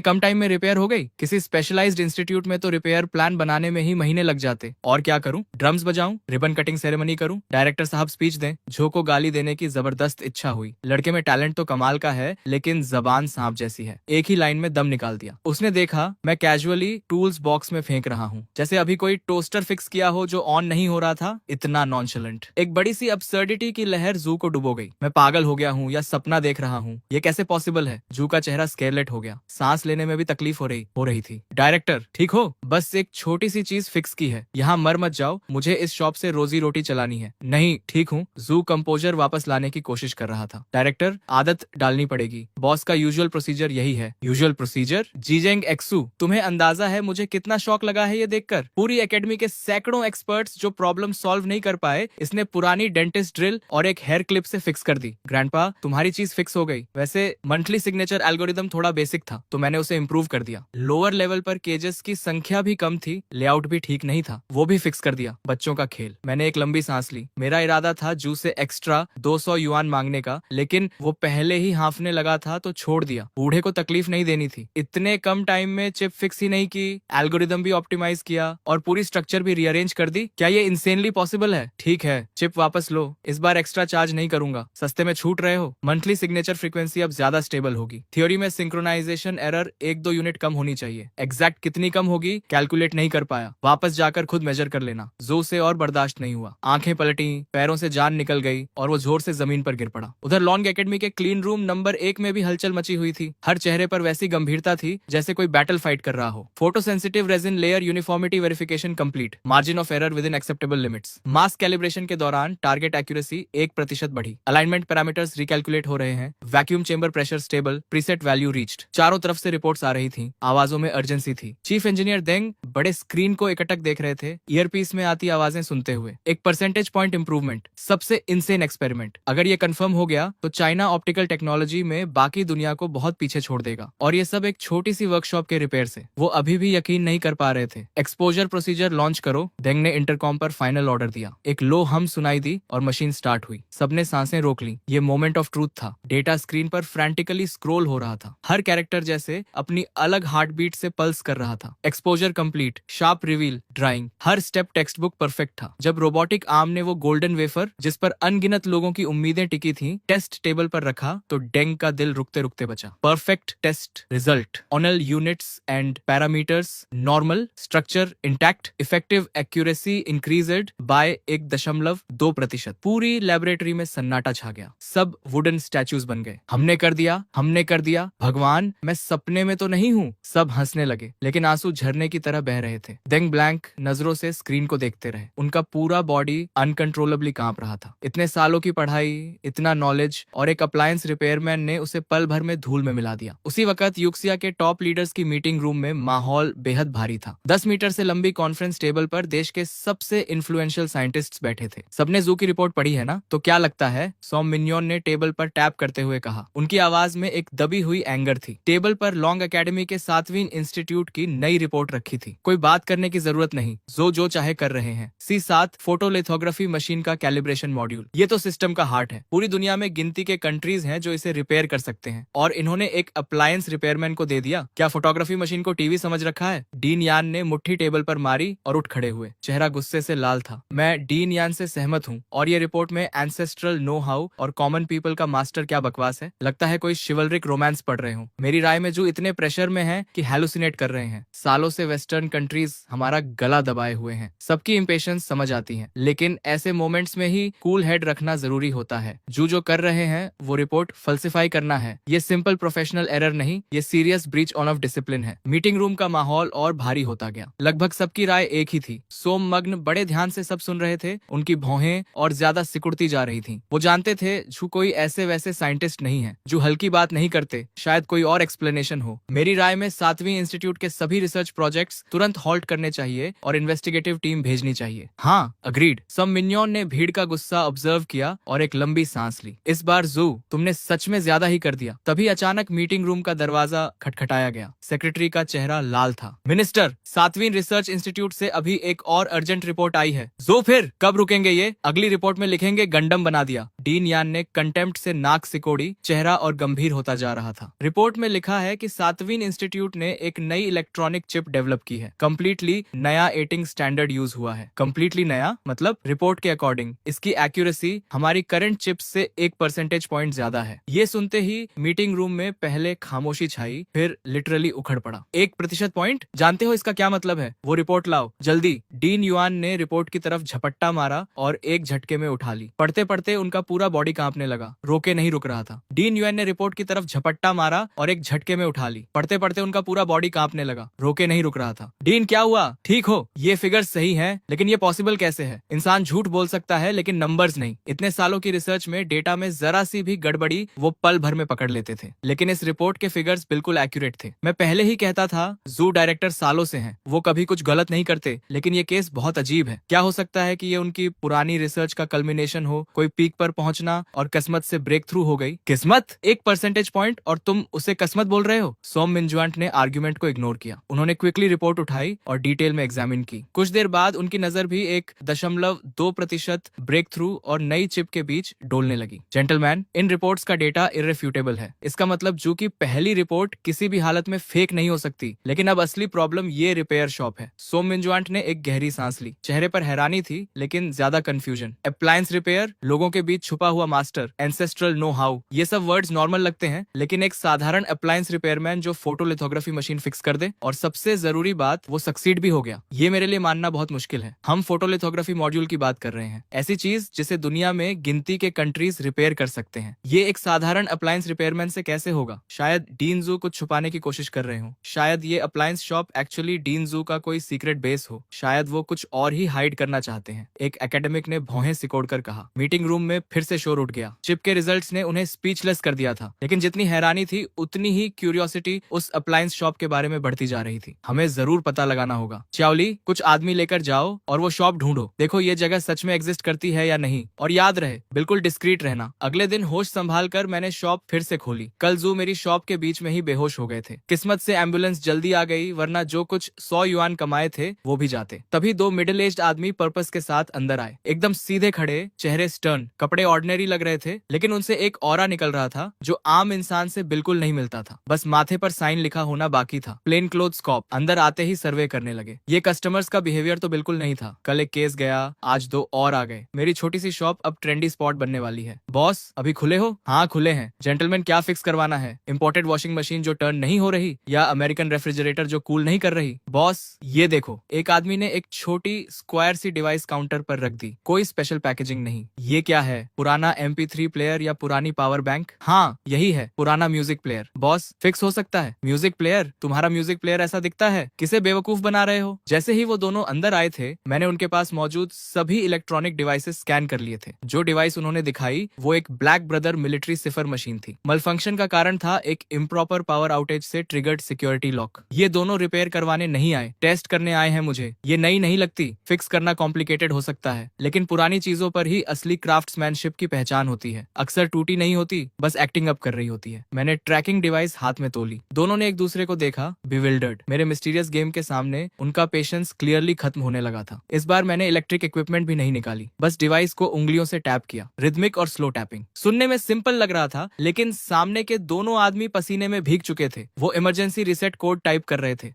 कम टाइम में रिपेयर हो गई? किसी स्पेशलाइज्ड इंस्टीट्यूट में तो रिपेयर प्लान बनाने में ही महीने लग जाते। और क्या करूं? ड्रम्स बजाऊं? रिबन कटिंग सेरेमनी करूं? डायरेक्टर साहब स्पीच दें? झो को गाली देने की जबरदस्त इच्छा हुई। लड़के में टैलेंट तो कमाल का है, लेकिन जबान सांप जैसी है। एक ही लाइन में दम निकाल दिया। उसने देखा मैं कैजुअली टूल्स बॉक्स में फेंक रहा हूँ, जैसे अभी कोई टोस्टर फिक्स किया हो जो ऑन नहीं हो रहा था। इतना नॉनशलेंट। एक बड़ी सी अब्सर्डिटी की लहर जू को डुबो गई। मैं पागल हो गया हूँ या सपना देख रहा हूँ? ये कैसे पॉसिबल है? जू का चेहरा स्केरलेट हो गया। सांस लेने में भी तकलीफ हो रही थी। डायरेक्टर ठीक हो? बस एक छोटी सी चीज फिक्स की है, यहाँ मर मत जाओ, मुझे इस शॉप से रोजी रोटी चलानी है। नहीं ठीक हूँ। जू कंपोजर वापस लाने की कोशिश कर रहा था। डायरेक्टर आदत डालनी पड़ेगी, बॉस का यूजुअल प्रोसीजर यही है। Usual procedure? जीजेंग एक्सू, तुम्हें अंदाजा है मुझे कितना शौक लगा है ये देखकर? पूरी एकेडमी के सैकड़ों एक्सपर्ट्स जो प्रॉब्लम सॉल्व नहीं कर पाए, इसने पुरानी डेंटिस्ट ड्रिल और एक हेयर क्लिप से फिक्स कर दी। ग्रैंडपा तुम्हारी चीज फिक्स हो गई। वैसे मंथली सिग्नेचर एल्गोरिदम थोड़ा बेसिक था तो मैंने उसे इम्प्रूव कर दिया। लोअर लेवल पर केजेस की संख्या भी कम थी, लेआउट भी ठीक नहीं था, वो भी फिक्स कर दिया। बच्चों का खेल। मैंने एक लंबी सांस ली। मेरा इरादा था जू से एक्स्ट्रा 200 युआन मांगने का, लेकिन वो पहले ही हांफने लगा था तो छोड़ दिया। बूढ़े को तकलीफ नहीं देनी थी। इतने कम टाइम में चिप फिक्स ही नहीं की, एल्गोरिदम भी ऑप्टिमाइज किया और पूरी स्ट्रक्चर भी रीअरेंज कर दी। क्या ये इंसेनली पॉसिबल है? ठीक है, चिप वापस लो, इस बार एक्स्ट्रा चार्ज नहीं करूंगा। सस्ते में छूट रहे हो। मंथली सिग्नेचर फ्रीक्वेंसी अब ज्यादा स्टेबल होगी। थ्योरी में सिंक्रोनाइजेशन एरर 1-2 यूनिट कम होनी चाहिए। एग्जैक्ट कितनी कम होगी कैलकुलेट नहीं कर पाया, वापस जाकर खुद मेजर कर लेना। जो से और बर्दाश्त नहीं हुआ। आंखें पलटी, पैरों से जान निकल गई और वो जोर से जमीन पर गिर पड़ा। उधर लॉन्ग एकेडमी के क्लीन रूम नंबर 1 में भी हलचल मची हुई थी। हर चेहरे पर वैसी गंभीरता थी जैसे कोई बैटल फाइट कर रहा हो। Photo sensitive resin layer uniformity verification complete, margin of error with in acceptable limits. Mass calibration के दौरान टारगेट एक्यूरेसी 1% बढ़ी। अलाइनमेंट पैरामीटर्स रिकैलकुलेट हो रहे हैं। Vacuum chamber pressure stable, preset value reached. चारों तरफ से रिपोर्ट्स आ रही थी। आवाजों में अर्जेंसी थी। चीफ इंजीनियर देंग बड़े स्क्रीन को एकटक देख रहे थे, ईयरपीस में आती आवाजें सुनते हुए। एक परसेंटेज पॉइंट इंप्रूवमेंट, सबसे इंसेन एक्सपेरिमेंट। अगर ये कंफर्म हो गया तो चाइना ऑप्टिकल टेक्नोलॉजी में बाकी दुनिया को बहुत पीछे छोड़ देगा। और ये सब सब एक छोटी सी वर्कशॉप के रिपेयर से। वो अभी भी यकीन नहीं कर पा रहे थे। एक्सपोजर प्रोसीजर लॉन्च करो, डेंग ने इंटरकॉम पर फाइनल ऑर्डर दिया। एक लो हम सुनाई दी और मशीन स्टार्ट हुई। सबने सांसें रोक ली। ये मोमेंट ऑफ ट्रूथ था। डेटा स्क्रीन पर फ्रैंटिकली स्क्रॉल हो रहा था। हर कैरेक्टर जैसे अपनी अलग हार्ट बीट से पल्स कर रहा था। Exposure complete, sharp reveal, drawing, हर स्टेप टेक्स्ट बुक परफेक्ट था। जब रोबोटिक आर्म ने वो गोल्डन वेफर जिस पर अनगिनत लोगों की उम्मीदें टिकी थी टेस्ट टेबल पर रखा तो डेंग का दिल रुकते रुकते बचा। परफेक्ट टेस्ट रिजल्ट, ऑनल units and parameters normal, structure intact, effective accuracy increased by 1.2%। पूरी लेबोरेटरी में सन्नाटा छा गया। सब वुडन स्टैचूज बन गए। हमने कर दिया, हमने कर दिया, भगवान मैं सपने में तो नहीं हूँ। सब हंसने लगे लेकिन आंसू झरने की तरह बह रहे थे। डेंग ब्लैंक नजरों से स्क्रीन को देखते रहे। उनका पूरा बॉडी अनकंट्रोलेबली कांप रहा था। इतने सालों की पढ़ाई, इतना नॉलेज और एक अप्लायंस रिपेयरमैन ने उसे पल भर में धूल में मिला दिया। उसी वक्त यूक्सिया के टॉप लीडर्स की मीटिंग रूम में माहौल बेहद भारी था। 10 मीटर से लंबी कॉन्फ्रेंस टेबल पर देश के सबसे इन्फ्लुएंशियल साइंटिस्ट्स बैठे थे। सबने जू की रिपोर्ट पढ़ी है ना? तो क्या लगता है? सॉम मिन्योन ने टेबल पर टैप करते हुए कहा। उनकी आवाज में एक दबी हुई एंगर थी। टेबल पर लॉन्ग एकेडमी के 7वीं इंस्टीट्यूट की नई रिपोर्ट रखी थी। कोई बात करने की जरूरत नहीं, जो चाहे कर रहे हैं। C7 फोटोलिथोग्राफी मशीन का कैलिब्रेशन मॉड्यूल, ये तो सिस्टम का हार्ट है। पूरी दुनिया में गिनती के कंट्रीज हैं जो इसे रिपेयर कर सकते हैं और इन्होंने एक अप्लायंस रिपेयरमैन को दे दिया। क्या फोटोग्राफी मशीन को टीवी समझ रखा है? डीन यान ने मुट्ठी टेबल पर मारी और उठ खड़े हुए। चेहरा गुस्से से लाल था। मैं डीन यान से सहमत हूँ और ये रिपोर्ट में एंसेस्ट्रल नो हाउ और कॉमन पीपल का मास्टर क्या बकवास है। लगता है कोई शिवलरिक रोमांस पढ़ रहे हो। मेरी राय में जो इतने प्रेशर में है कि हैलुसिनेट कर रहे हैं। सालों से वेस्टर्न कंट्रीज हमारा गला दबाए हुए हैं। सबकी इंपेशेंस समझ आती है लेकिन ऐसे मोमेंट्स में ही कूल हेड रखना जरूरी होता है। जो कर रहे हैं वो रिपोर्ट फल्सिफाई करना है। ये सिंपल प्रोफेशनल एरर नहीं, ये serious breach on off discipline है। मीटिंग रूम का माहौल और भारी होता गया। लगभग सबकी राय एक ही थी। सोम मग्न बड़े ध्यान से सब सुन रहे थे। उनकी भौहें और ज्यादा सिकुड़ती जा रही थीं। वो जानते थे जो कोई ऐसे वैसे साइंटिस्ट नहीं है जो हल्की बात नहीं करते। शायद कोई और एक्सप्लेनेशन हो। मेरी राय में 7वीं इंस्टीट्यूट के सभी रिसर्च प्रोजेक्ट्स तुरंत हॉल्ट करने चाहिए और इन्वेस्टिगेटिव टीम भेजनी चाहिए। हाँ, अग्रीड। सम मिन्योन ने भीड़ का गुस्सा ऑब्जर्व किया और एक लंबी सांस ली। इस बार जू तुमने सच में ज्यादा ही कर दिया। तभी अचानक मीटिंग रूम का दरवाजा खटखटाया गया। सेक्रेटरी का चेहरा लाल था। मिनिस्टर, 7वीं रिसर्च इंस्टीट्यूट से अभी एक और अर्जेंट रिपोर्ट आई है। जो फिर कब रुकेंगे? ये अगली रिपोर्ट में लिखेंगे गंडम बना दिया। डीन यान ने कंटेम्प्ट से नाक सिकोड़ी। चेहरा और गंभीर होता जा रहा था। रिपोर्ट में लिखा है कि 7वीं इंस्टीट्यूट ने एक नई इलेक्ट्रॉनिक चिप डेवलप की है। कंप्लीटली नया एटिंग स्टैंडर्ड यूज हुआ है। कंप्लीटली नया मतलब रिपोर्ट के अकॉर्डिंग इसकी एक्यूरेसी हमारी करंट चिप से 1% पॉइंट ज्यादा है। ये सुनते ही मीटिंग रूम में पहले खामोशी छाई, फिर लिटरली उखड़ पड़ा। 1% पॉइंट? जानते हो इसका क्या मतलब है? वो रिपोर्ट लाओ जल्दी। डीन युआन ने रिपोर्ट की तरफ झपट्टा मारा और एक झटके में उठा ली। पढ़ते पढ़ते उनका पूरा बॉडी कांपने लगा। रोके नहीं रुक रहा था। डीन युआन ने रिपोर्ट की तरफ झपट्टा मारा और एक झटके में उठा ली। पढ़ते पढ़ते उनका पूरा बॉडी कांपने लगा। रोके नहीं रुक रहा था। डीन, क्या हुआ? ठीक हो? ये फिगर्स सही हैं, लेकिन ये पॉसिबल कैसे है? इंसान झूठ बोल सकता है लेकिन नंबर्स नहीं। इतने सालों की रिसर्च में डेटा में जरा सी भी गड़बड़ी वो पल भर में पकड़ लेते थे, लेकिन इस रिपोर्ट के फिगर्स बिल्कुल एक्यूरेट थे। मैं पहले ही कहता था जू डायरेक्टर सालों से हैं, वो कभी कुछ गलत नहीं करते, लेकिन ये केस बहुत अजीब है। क्या हो सकता है कि ये उनकी पुरानी रिसर्च का कल्मिनेशन हो? कोई पीक पर पहुंचना और किस्मत से ब्रेक थ्रू हो गई। किस्मत? 1% पॉइंट और तुम उसे किस्मत बोल रहे हो? सोम मिन्जुआंट ने आर्ग्यूमेंट को इग्नोर किया। उन्होंने क्विकली रिपोर्ट उठाई और डिटेल में एग्जामिन की। कुछ देर बाद उनकी नजर भी 1.2% ब्रेक थ्रू और नई चिप के बीच डोलने लगी। जेंटलमैन, इन रिपोर्ट्स का डेटा इररेफ्यूटेबल है। इसका मतलब जू की पहली रिपोर्ट किसी भी हालत में फेक नहीं हो सकती। लेकिन अब असली प्रॉब्लम ये रिपेयर शॉप है। सोम मिन्जुआंट ने एक गहरी सांस ली। चेहरे पर हैरानी थी लेकिन ज्यादा कंफ्यूजन। अप्लायंस रिपेयर, लोगों के बीच छुपा हुआ मास्टर, एंसेस्ट्रल नो हाउ, ये सब वर्ड्स नॉर्मल लगते हैं, लेकिन एक साधारण अप्लायंस रिपेयरमैन जो फोटोलिथोग्राफी मशीन फिक्स कर दे और सबसे जरूरी बात वो सक्सीड भी हो गया, ये मेरे लिए मानना बहुत मुश्किल है। हम फोटोलिथोग्राफी मॉड्यूल की बात कर रहे हैं, ऐसी चीज जिसे दुनिया में गिनती के कंट्रीज रिपेयर कर सकते हैं। ये एक साधारण अप्लायंस रिपेयरमैन से कैसे होगा? शायद डीन जू कुछ छुपाने की कोशिश कर रहे हो। शायद ये अप्लायंस शॉप एक्चुअली डीन जू का कोई सीक्रेट बेस हो। शायद वो कुछ और ही हाइड करना चाहते हैं। एक एकेडमिक ने भौहें सिकोड़कर कहा। मीटिंग रूम में फिर से शोर उठ गया। चिप के रिजल्ट्स ने उन्हें स्पीचलेस कर दिया था, लेकिन जितनी हैरानी थी उतनी ही क्यूरियोसिटी उस अप्लायंस शॉप के बारे में बढ़ती जा रही थी। हमें जरूर पता लगाना होगा। चाओली, कुछ आदमी लेकर जाओ और वो शॉप ढूंढो। देखो ये जगह सच में एग्जिस्ट करती है या नहीं, और याद रहे बिल्कुल डिस्क्रीट रहना। अगले दिन होश संभाल कर मैंने शॉप फिर से खोली। कल जू मेरी शॉप के बीच में ही बेहोश हो गए थे। किस्मत से एम्बुलेंस जल्दी आ गई, वरना जो कुछ 100 युआन कमाए थे वो भी जाते। तभी दो मिडिल एज्ड आदमी पर्पस के साथ अंदर आए, एकदम सीधे खड़े, चेहरे स्टर्न, कपड़े ऑर्डिनरी लग रहे थे, लेकिन उनसे एक ऑरा निकल रहा था जो आम इंसान से बिल्कुल नहीं मिलता था। बस माथे पर साइन लिखा होना बाकी था, प्लेन क्लोथ्स कॉप। अंदर आते ही सर्वे करने लगे। ये कस्टमर्स का बिहेवियर तो बिल्कुल नहीं था। कल एक केस गया, आज दो और आ गए। मेरी छोटी सी शॉप अब ट्रेंडी स्पॉट बनने वाली है। बॉस, अभी खुले हो? हाँ खुले हैं। जेंटलमैन, क्या फिक्स करवाना है? इंपोर्टेड वॉशिंग मशीन जो टर्न नहीं हो रही, या अमेरिकन रेफ्रिजरेटर जो कूल नहीं कर रही? बॉस, ये देखो। एक आदमी ने एक छोटी स्क्वायर सी डिवाइस काउंटर पर रख दी। कोई स्पेशल पैकेजिंग नहीं। ये क्या है? पुराना MP3 प्लेयर या पुरानी पावर बैंक? हाँ यही है, पुराना म्यूजिक प्लेयर। बॉस, फिक्स हो सकता है। Music player? तुम्हारा म्यूजिक प्लेयर ऐसा दिखता है? किसे बेवकूफ बना रहे हो? जैसे ही वो दोनों अंदर आए थे, मैंने उनके पास मौजूद सभी इलेक्ट्रॉनिक डिवाइसेस स्कैन कर लिए थे। जो डिवाइस उन्होंने दिखाई वो एक ब्लैक ब्रदर मिलिट्री सिफर मशीन थी। मलफंक्शन का कारण था एक इम्प्रॉपर पावर आउटेज से ट्रिगर्ड सिक्योरिटी लॉक। ये दोनों रिपेयर करवाने नहीं आए, टेस्ट करने आए हैं मुझे। ये नई नहीं लगती। फिक्स करना कॉम्प्लिकेटेड हो सकता है, लेकिन पुरानी चीजों पर ही असली क्राफ्ट्समैनशिप की पहचान होती है। अक्सर टूटी नहीं होती, बस एक्टिंग अप कर रही होती है। मैंने ट्रैकिंग डिवाइस हाथ में तोली। दोनों ने एक दूसरे को देखा, बिविल्डर्ड। मेरे मिस्टीरियस गेम के सामने उनका पेशेंस क्लियरली खत्म होने लगा था। इस बार मैंने इलेक्ट्रिक इक्विपमेंट भी नहीं निकाली, बस डिवाइस को उंगलियों से टैप किया। रिदमिक और स्लो टैपिंग। सुनने में सिंपल लग रहा था, लेकिन सामने के दोनों आदमी पसीने में भीग चुके थे। वो इमरजेंसी रिसेट कोड टाइप कर रहे थे।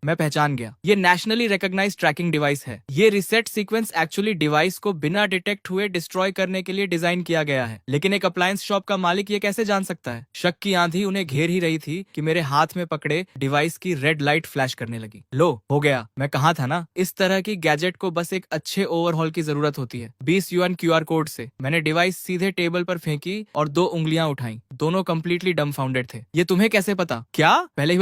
मैं पहचान गया, ये नेशनली रिकॉग्नाइज्ड ट्रैकिंग डिवाइस है। ये रिसेट सीक्वेंस एक्चुअली डिवाइस को बिना डिटेक्ट हुए डिस्ट्रॉय करने के लिए डिजाइन किया गया है। लेकिन एक अप्लायंस शॉप का मालिक ये कैसे जान सकता है? शक की आंधी उन्हें घेर ही रही थी कि मेरे हाथ में पकड़े डिवाइस की रेड लाइट फ्लैश करने लगी। लो, हो गया। मैं कहा था ना, इस तरह की गैजेट को बस एक अच्छे ओवरहॉल की जरूरत होती है। 20 युआन QR कोड से मैंने डिवाइस सीधे टेबल पर फेंकी और 2 उंगलियां उठाई। दोनों कंप्लीटली डमफाउंडेड थे। ये तुम्हें कैसे पता? क्या पहले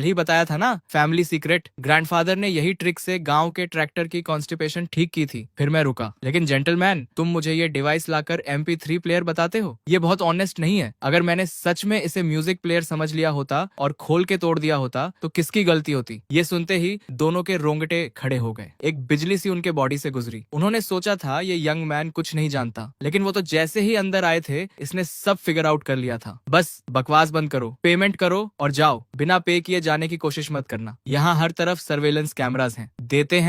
ही बताया था ना, फैमिली सीक्रेट। ग्रैंडफादर ने यही ट्रिक से गांव के ट्रैक्टर की कॉन्स्टिपेशन ठीक की थी। फिर मैं रुका। लेकिन जेंटलमैन, तुम मुझे ये डिवाइस लाकर MP3 प्लेयर बताते हो? ये बहुत ऑनेस्ट नहीं है। अगर मैंने सच में इसे म्यूजिक प्लेयर समझ लिया होता और खोल के तोड़ दिया होता तो किसकी गलती होती? ये सुनते ही दोनों के रोंगटे खड़े हो गए। एक बिजली सी उनके बॉडी से गुजरी। उन्होंने सोचा था ये यंग मैन कुछ नहीं जानता, लेकिन वो तो जैसे ही अंदर आए थे, इसने सब फिगर आउट कर लिया था। बस बकवास बंद करो, पेमेंट करो और जाओ। बिना पे किए जाने की कोशिश मत करना। यहाँ हर तरफ सर्वेलेंस कैमरास हैं। देते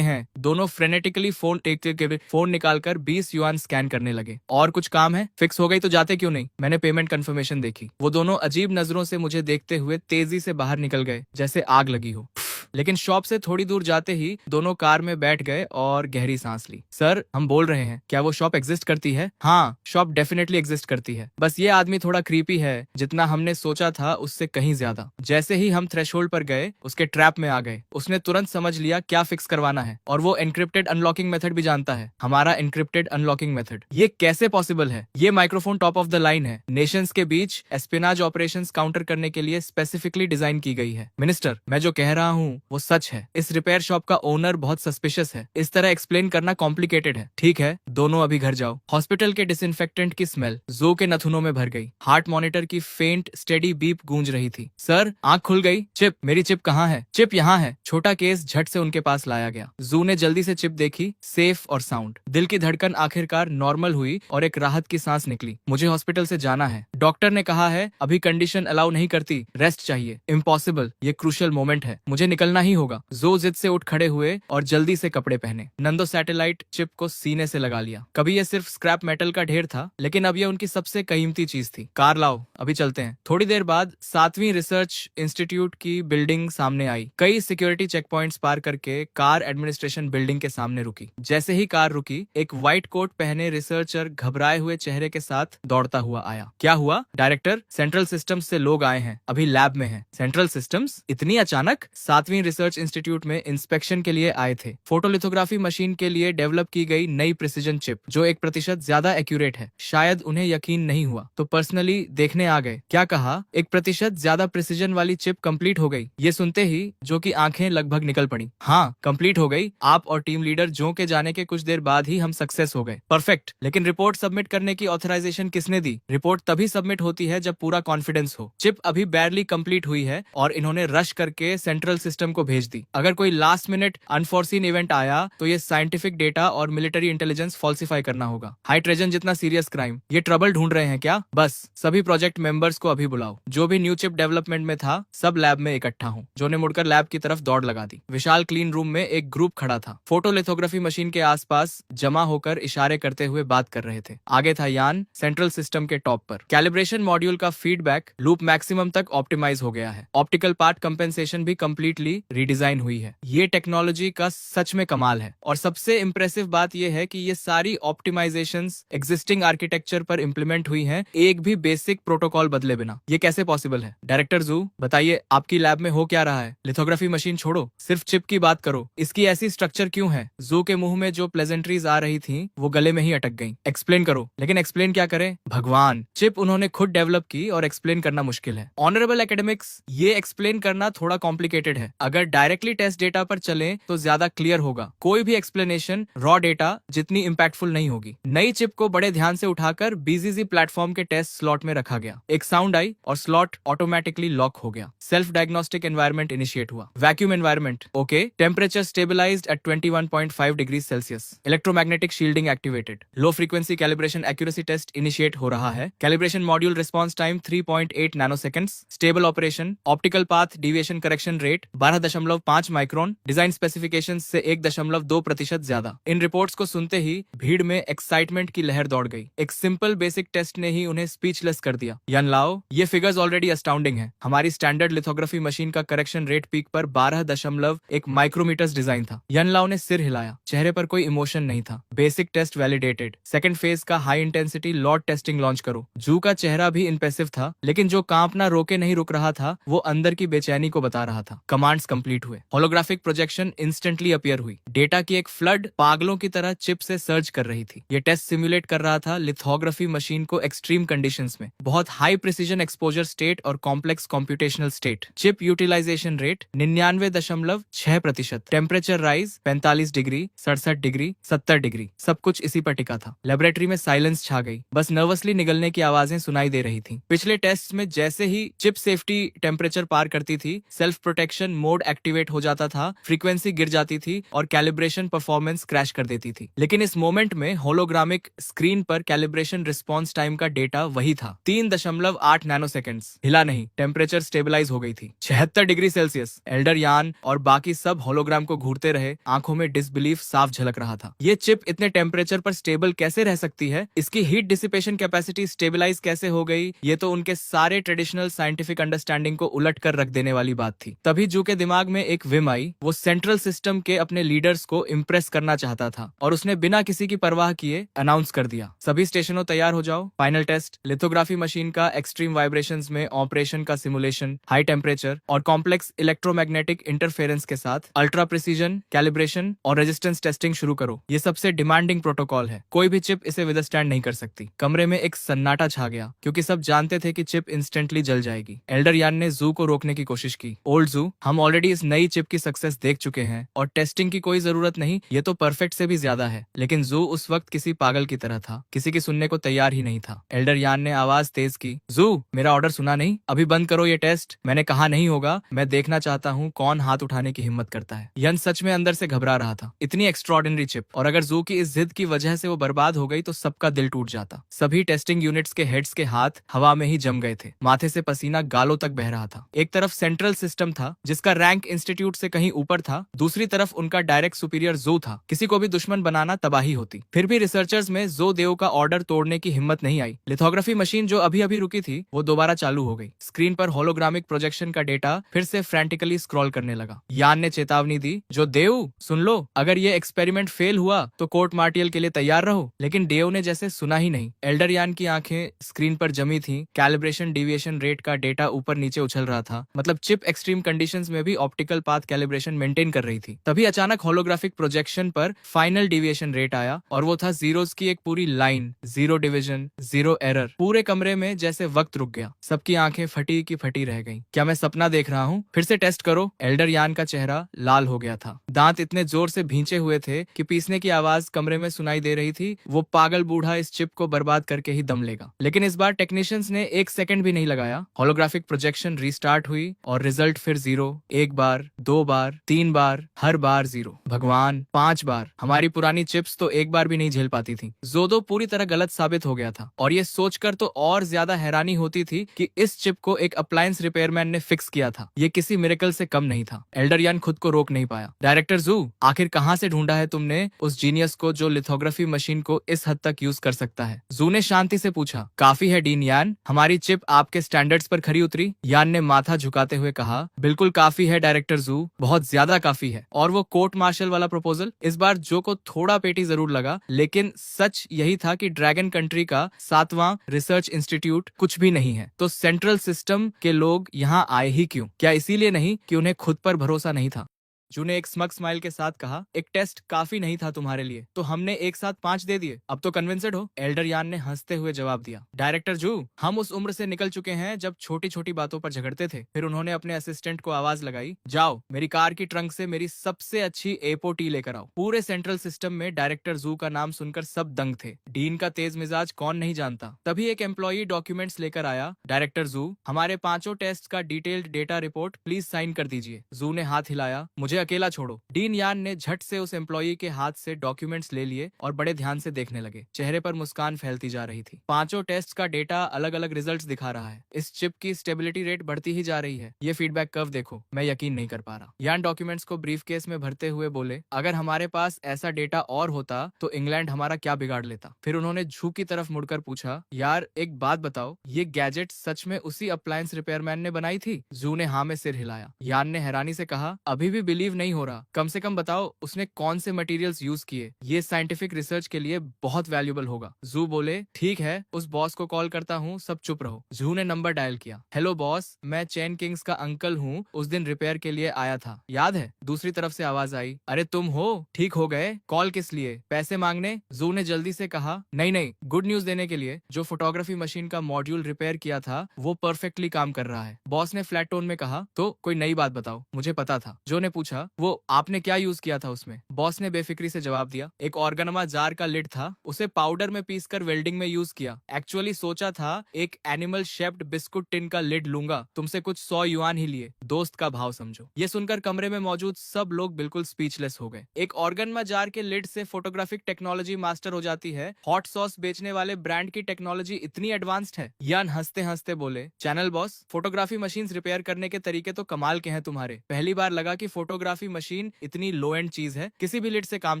हैं। दोनों फ्रेनेटिकली फोन निकालकर 20 युआन स्कैन करने लगे। और कुछ काम है? फिक्स हो गई तो जाते क्यों नहीं? मैंने पेमेंट कंफर्मेशन देखी। वो दोनों अजीब नजरों से मुझे देखते हुए तेजी से बाहर निकल गए, जैसे आग लगी हो। लेकिन शॉप से थोड़ी दूर जाते ही दोनों कार में बैठ गए और गहरी सांस ली। सर, हम बोल रहे हैं, क्या वो शॉप एग्जिस्ट करती है? हाँ, शॉप डेफिनेटली एग्जिस्ट करती है। बस ये आदमी थोड़ा क्रीपी है, जितना हमने सोचा था उससे कहीं ज्यादा। जैसे ही हम थ्रेशोल्ड पर गए, उसके ट्रैप में आ गए। उसने तुरंत समझ लिया क्या फिक्स करवाना है, और वो एनक्रिप्टेड अनलॉकिंग मेथड भी जानता है। हमारा एनक्रिप्टेड अनलॉकिंग मेथड। ये कैसे पॉसिबल है? ये microphone top of the line है। नेशंस के बीच एस्पिनाज ऑपरेशंस काउंटर करने के लिए स्पेसिफिकली डिजाइन की गई है। मिनिस्टर, मैं जो कह रहा हूँ वो सच है। इस रिपेयर शॉप का ओनर बहुत सस्पिशियस है। इस तरह एक्सप्लेन करना कॉम्प्लिकेटेड है। ठीक है, दोनों अभी घर जाओ। हॉस्पिटल के डिसइंफेक्टेंट की स्मेल जो के नथुनों में भर गई। हार्ट मॉनिटर की फेंट स्टेडी बीप गूंज रही थी। सर, आंख खुल गई। चिप, मेरी चिप कहाँ है? चिप यहाँ है। छोटा केस झट से उनके पास लाया गया। जू ने जल्दी से चिप देखी, सेफ और साउंड। दिल की धड़कन आखिरकार नॉर्मल हुई और एक राहत की सांस निकली। मुझे हॉस्पिटल से जाना है। डॉक्टर ने कहा है अभी कंडीशन अलाउ नहीं करती, रेस्ट चाहिए। इम्पॉसिबल, ये क्रूशियल मोमेंट है, मुझे निकलना ही होगा। जो जिद से उठ खड़े हुए और जल्दी से कपड़े पहने। नंदो सैटेलाइट चिप को सीने से लगा लिया। कभी ये सिर्फ स्क्रैप मेटल का ढेर था, लेकिन अब ये उनकी सबसे कीमती चीज थी। कार लाओ, अभी चलते हैं। थोड़ी देर बाद 7वीं रिसर्च इंस्टीट्यूट की बिल्डिंग सामने आई। कई सिक्योरिटी चेक पॉइंट्स पार करके कार एडमिनिस्ट्रेशन बिल्डिंग के सामने रुकी। जैसे ही कार रुकी, एक व्हाइट कोट पहने रिसर्चर घबराए हुए चेहरे के साथ दौड़ता हुआ आया। क्या हुआ? डायरेक्टर, सेंट्रल सिस्टम्स से लोग आए हैं, अभी लैब में हैं। Central systems? इतनी अचानक? 7वीं रिसर्च इंस्टीट्यूट में इंस्पेक्शन के लिए आए थे। फोटोलिथोग्राफी मशीन के लिए डेवलप की गई नई प्रिसीजन चिप, जो 1% ज्यादा एक्यूरेट है। शायद उन्हें यकीन नहीं हुआ, तो पर्सनली देखने आ गए। क्या कहा? 1% ज्यादा प्रिसीजन वाली चिप कंप्लीट हो गई। ये सुनते ही जो की आंखें लगभग निकल पड़ी। हाँ, कंप्लीट हो गई। आप और टीम लीडर जो के जाने के कुछ देर बाद ही हम सक्सेस हो गए। परफेक्ट। लेकिन रिपोर्ट सबमिट करने की ऑथराइजेशन किसने दी? रिपोर्ट तभी सबमिट होती है जब पूरा कॉन्फिडेंस हो। चिप अभी बैरली कंप्लीट हुई है और इन्होंने रश करके सेंट्रल सिस्टम को भेज दी। अगर कोई लास्ट मिनट अनफोर्सीन इवेंट आया तो ये साइंटिफिक डेटा और मिलिट्री इंटेलिजेंस फॉल्सिफाई करना होगा। हाई ट्रेजन जितना सीरियस क्राइम। ये ट्रबल ढूंढ रहे हैं क्या? बस सभी प्रोजेक्ट मेंबर्स को अभी बुलाओ। जो भी न्यू चिप डेवलपमेंट में था सब लैब में इकट्ठा हो। जो ने मुड़कर लैब की तरफ दौड़ लगा दी। विशाल क्लीन रूम में एक ग्रुप खड़ा था। फोटोलिथोग्राफी मशीन के आसपास जमा होकर इशारे करते हुए बात कर रहे थे। आगे था यान सेंट्रल सिस्टम के टॉप पर। कैलिब्रेशन मॉड्यूल का फीडबैक लूप मैक्सिमम तक ऑप्टिमाइज हो गया है। ऑप्टिकल पार्ट कंपेंसेशन भी कंप्लीटली रीडिजाइन हुई है। ये टेक्नोलॉजी का सच में कमाल है। और सबसे इंप्रेसिव बात यह है कि ये सारी ऑप्टिमाइजेशंस एग्जिस्टिंग आर्किटेक्चर पर इंप्लीमेंट हुई हैं, एक भी बेसिक प्रोटोकॉल बदले बिना। ये कैसे पॉसिबल है? डायरेक्टर जू, बताइए आपकी लैब में हो क्या रहा है? लिथोग्राफी मशीन छोड़ो, सिर्फ चिप की बात करो। इसकी ऐसी स्ट्रक्चर क्यों है? जू के मुंह में जो प्लेजेंट्रीज आ रही थी वो गले में ही अटक गई। एक्सप्लेन करो। लेकिन एक्सप्लेन क्या करें? भगवान, चिप उन्होंने खुद डेवलप की और एक्सप्लेन करना मुश्किल है। ऑनरेबल एकेडमिक्स, ये एक्सप्लेन करना थोड़ा कॉम्प्लिकेटेड है। अगर डायरेक्टली टेस्ट डेटा पर चलें तो ज्यादा क्लियर होगा। कोई भी एक्सप्लेनेशन रॉ डेटा जितनी इंपैक्टफुल नहीं होगी। नई चिप को बड़े ध्यान से उठाकर बीजीजी प्लेटफॉर्म के टेस्ट स्लॉट में रखा गया। एक साउंड आई और स्लॉट ऑटोमेटिकली लॉक हो गया। सेल्फ डायग्नोस्टिक एनवायरनमेंट इनिशिएट हुआ। Vacuum environment okay. Temperature stabilized at 21.5 degree Celsius. Electromagnetic shielding activated. Low frequency calibration accuracy test initiate हो रहा है। Calibration module response time 3.8 nanoseconds. Stable operation. Optical path deviation correction rate 12.5 micron. Design specification से 1.2% ज्यादा। इन reports को सुनते ही भीड़ में excitement की लहर दौड़ गई। एक सिंपल बेसिक टेस्ट ने ही उन्हें स्पीचलेस कर दिया। यान लाओ, ये फिगर्स ऑलरेडी अस्टाउंडिंग है। हमारी स्टैंडर्ड लिथोग्राफी मशीन का करेक्शन रेट पीक पर 12.1 माइक्रोमीटर्स डिजाइन था। यान लाओ ने सिर हिलाया। चेहरे पर कोई इमोशन नहीं था। Basic test validated. Second phase का high intensity lot testing launch करो। जू का चेहरा भी इंप्रेसिव था, लेकिन जो कांपना रोके नहीं रुक रहा था वो अंदर की बेचैनी को बता रहा था। कमांड्स कंप्लीट हुए। होलोग्राफिक प्रोजेक्शन इंस्टेंटली अपीयर हुई। डेटा की एक फ्लड पागलों की तरह चिप से सर्च कर रही थी। ये टेस्ट सिमुलेट कर रहा था लिथोग्राफी मशीन को एक्सट्रीम कंडीशंस में। बहुत हाई प्रिसीजन एक्सपोजर स्टेट और complex computational state. Chip utilisation rate 99.6%। Temperature rise 45 degree, 67 degree, 70 degree. सब कुछ इसी पर टिका था। लेबोरेटरी में साइलेंस छा गई। बस नर्वसली निगलने की आवाजें सुनाई दे रही थी। पिछले टेस्ट में जैसे ही चिप सेफ्टी टेम्परेचर पार करती थी, सेल्फ प्रोटेक्शन मोड एक्टिवेट हो जाता था, फ्रीक्वेंसी गिर जाती थी और कैलिब्रेशन परफॉर्मेंस क्रैश कर देती थी। लेकिन इस मोमेंट में होलोग्रामिक स्क्रीन पर कैलिब्रेशन रिस्पॉन्स टाइम का डेटा वही था, 3.8 नैनोसेकंड्स। हिला नहीं। टेम्परेचर स्टेबलाइज हो गई थी, 76 डिग्री सेल्सियस। एल्डर यान और बाकी सब होलोग्राम को घूरते रहे। आंखों में डिसबिलीफ साफ झलक रहा था। ये चिप इतने टेम्परेचर पर स्टेबल कैसे रह सकती है? इसकी हीट डिसिपेशन कैपेसिटी स्टेबलाइज कैसे हो गई? ये तो उनके सारे ट्रेडिशनल साइंटिफिक अंडरस्टैंडिंग को उलट कर रख देने वाली बात थी। तभी जू के दिमाग में एक विम आई। वो सेंट्रल सिस्टम के अपने लीडर्स को इम्प्रेस करना चाहता था और उसने बिना किसी की परवाह किए अनाउंस कर दिया, सभी स्टेशनों तैयार हो जाओ। Final test. लिथोग्राफी मशीन का एक्सट्रीम वाइब्रेशंस में ऑपरेशन का सिमुलेशन, हाई टेम्परेचर और कॉम्प्लेक्स इलेक्ट्रोमैग्नेटिक इंटरफेरेंस के साथ अल्ट्रा प्रिसीजन कैलिब्रेशन और रेजिस्टेंस टेस्टिंग शुरू करो। ये सबसे डिमांडिंग प्रोटोकॉल है। कोई भी चिप इसे विदस्टैंड नहीं कर सकती। कमरे में एक सन्नाटा छा गया, क्योंकि सब जानते थे कि चिप इंस्टेंटली जल जाएगी। एल्डर यान ने जू को रोकने की कोशिश की। ओल्ड जू, हम ऑलरेडी इस नई चिप की सक्सेस देख चुके हैं और टेस्टिंग की कोई जरूरत नहीं। ये तो परफेक्ट से भी ज्यादा है। लेकिन जू उस वक्त किसी पागल की तरह था, किसी की सुनने को तैयार ही नहीं था। एल्डर यान ने आवाज तेज की, जू, मेरा ऑर्डर सुना नहीं? अभी बंद करो ये टेस्ट। मैंने कहा नहीं होगा। मैं देखना चाहता हूँ कौन हाथ उठाने की हिम्मत करता है। यन सच में अंदर से घबरा रहा था। इतनी एक्स्ट्रॉर्डिनरी चिप, और अगर जू की इस जिद की वजह से वो बर्बाद हो गई तो सबका दिल टूट जाता। सभी टेस्टिंग यूनिट्स के हेड्स के हाथ हवा में ही जम गए थे। माथे से पसीना गालों तक बह रहा था। एक तरफ सेंट्रल सिस्टम था जिसका रैंक इंस्टीट्यूट से कहीं ऊपर था, दूसरी तरफ उनका डायरेक्ट सुपीरियर जो था। किसी को भी दुश्मन बनाना तबाही होती। फिर भी रिसर्चर्स में जो देव का ऑर्डर तोड़ने की हिम्मत नहीं आई। लिथोग्राफी मशीन जो अभी अभी रुकी थी वो दोबारा चालू हो गई। स्क्रीन पर होलोग्रामिक प्रोजेक्शन का डेटा फिर से फ्रैंटिकली स्क्रॉल करने लगा। यान ने चेतावनी दी, जो देव सुन लो, अगर ये एक्सपेरिमेंट फेल हुआ तो कोर्ट मार्टियल के लिए तैयार रहो। लेकिन देव ने जैसे सुना ही नहीं। एल्डर यान की आंखें स्क्रीन पर जमी थी। कैलिब्रेशन डिविएशन रेट का डेटा ऊपर नीचे उछल रहा था, मतलब चिप एक्सट्रीम कंडीशंस में भी ऑप्टिकल पाथ कैलिब्रेशन मेंटेन कर रही थी। तभी अचानक होलोग्राफिक प्रोजेक्शन पर फाइनल डिविएशन रेट आया और वो था जीरोस की एक पूरी लाइन, 0 डिवीजन, 0 एरर। पूरे कमरे में जैसे वक्त रुक गया। सबकी आंखें फटी की फटी रह गईं। क्या मैं सपना देख रहा हूँ? फिर से टेस्ट करो। एल्डर यान का चेहरा लाल हो गया था। दांत इतने जोर से भींचे हुए थे कि पीसने की आवाज कमरे में सुनाई दे रही थी। वो पागल बूढ़ा इस चिप को बर्बाद करके ही दम लेगा। लेकिन इस बार टेक्नीशियंस ने 1 सेकंड भी नहीं लगाया। होलोग्राफिक प्रोजेक्शन रीस्टार्ट हुई और रिजल्ट फिर 0, 1 बार, 2 बार, 3 बार, हर बार 0। भगवान, 5 बार। हमारी पुरानी चिप्स तो एक बार भी नहीं झेल पाती थी। जोदो पूरी तरह गलत साबित हो गया था और ये सोचकर तो और ज्यादा हैरानी होती थी कि इस चिप को एक अप्लायंस रिपेयरमैन ने फिक्स किया था। ये किसी मिरेकल से कम नहीं था। एल्डर यान खुद को रोक नहीं पाया। डायरेक्टर जू, आखिर कहां से ढूंढा है तुमने उस जीनियस को जो लिथोग्राफी मशीन को इस हद तक यूज कर सकता है? जू ने शांति से पूछा। काफी है डीन यान, हमारी चिप आपके स्टैंडर्ड्स पर खरी उतरी? यान ने माथा झुकाते हुए कहा। बिल्कुल काफी है डायरेक्टर जू, बहुत ज्यादा काफी है। और वो कोर्ट मार्शल वाला प्रपोजल? इस बार जो को थोड़ा पेटी जरूर लगा, लेकिन सच यही था कि ड्रैगन कंट्री का 7वां रिसर्च इंस्टीट्यूट कुछ भी नहीं है। तो सेंट्रल सिस्टम के लोग यहाँ आए ही क्यों? क्या इसीलिए नहीं कि उन्हें खुद पर भरोसा नहीं था? जू ने एक स्मग स्माइल के साथ कहा। एक टेस्ट काफी नहीं था तुम्हारे लिए, तो हमने एक साथ 5 दे दिए। अब तो कन्विंस्ड हो? एल्डर यान ने हंसते हुए जवाब दिया। डायरेक्टर जू, हम उस उम्र से निकल चुके हैं जब छोटी छोटी बातों पर झगड़ते थे। फिर उन्होंने अपने असिस्टेंट को आवाज लगाई। जाओ मेरी कार की ट्रंक से मेरी सबसे अच्छी एपो टी लेकर आओ। पूरे सेंट्रल सिस्टम में डायरेक्टर जू का नाम सुनकर सब दंग थे। डीन का तेज मिजाज कौन नहीं जानता। तभी एक एम्प्लॉई डॉक्यूमेंट्स लेकर आया। डायरेक्टर जू, हमारे 5 टेस्ट का detailed data report please sign कर दीजिए। जू ने हाथ हिलाया। मुझे अकेला छोड़ो। डीन यान ने झट से उस एम्प्लॉई के हाथ से डॉक्यूमेंट्स ले लिए और बड़े ध्यान से देखने लगे। चेहरे पर मुस्कान फैलती जा रही थी। 5 टेस्ट का डेटा अलग अलग रिजल्ट्स दिखा रहा है। इस चिप की स्टेबिलिटी रेट बढ़ती ही जा रही है। ये फीडबैक कर्व देखो, मैं यकीन नहीं कर पा रहा। यान डॉक्यूमेंट्स को ब्रीफ केस में भरते हुए बोले। अगर हमारे पास ऐसा डेटा और होता तो इंग्लैंड हमारा क्या बिगाड़ लेता? फिर उन्होंने झू की तरफ मुड़कर पूछा। यार एक बात बताओ, ये गैजेट सच में उसी अप्लायंस रिपेयरमैन ने बनाई थी? जू ने हाँ में सिर हिलाया। यान ने हैरानी से कहा। अभी भी बिलीव नहीं हो रहा। कम से कम बताओ उसने कौन से मटेरियल्स यूज किए। ये साइंटिफिक रिसर्च के लिए बहुत वैल्यूएबल होगा। जू बोले। ठीक है, उस बॉस को कॉल करता हूँ, सब चुप रहो। जू ने नंबर डायल किया। हेलो बॉस, मैं चैन किंग्स का अंकल हूँ, उस दिन रिपेयर के लिए आया था, याद है? दूसरी तरफ से आवाज आई। अरे तुम हो? ठीक हो गए? कॉल किस लिए? पैसे मांगने? जू ने जल्दी से कहा। नहीं नहीं, गुड न्यूज देने के लिए। जो फोटोग्राफी मशीन का मॉड्यूल रिपेयर किया था वो परफेक्टली काम कर रहा है। बॉस ने फ्लैट टोन में कहा। तो कोई नई बात बताओ, मुझे पता था। जो ने पूछा। वो आपने क्या यूज किया था उसमें? बॉस ने बेफिक्री से जवाब दिया। एक ऑर्गेनमा जार का लिड था, उसे पाउडर में पीसकर वेल्डिंग में यूज किया। एक्चुअली सोचा था एक एनिमल शेप्ड बिस्कुट टिन का लिड लूंगा, तुमसे कुछ 100 युआन ही लिए। दोस्त का भाव समझो। ये सुनकर कमरे में मौजूद सब लोग बिल्कुल स्पीचलेस हो गए। एक ऑर्गेनमा जार के लिड से फोटोग्राफिक टेक्नोलॉजी मास्टर हो जाती है। हॉट सॉस बेचने वाले ब्रांड की टेक्नोलॉजी इतनी एडवांस्ड है। यान हंसते हंसते बोले। Channel boss, photography machine repair करने के तरीके तो कमाल के हैं तुम्हारे। पहली बार लगा कि फोटोग्राफी मशीन इतनी लो एंड चीज है, किसी भी लिड से काम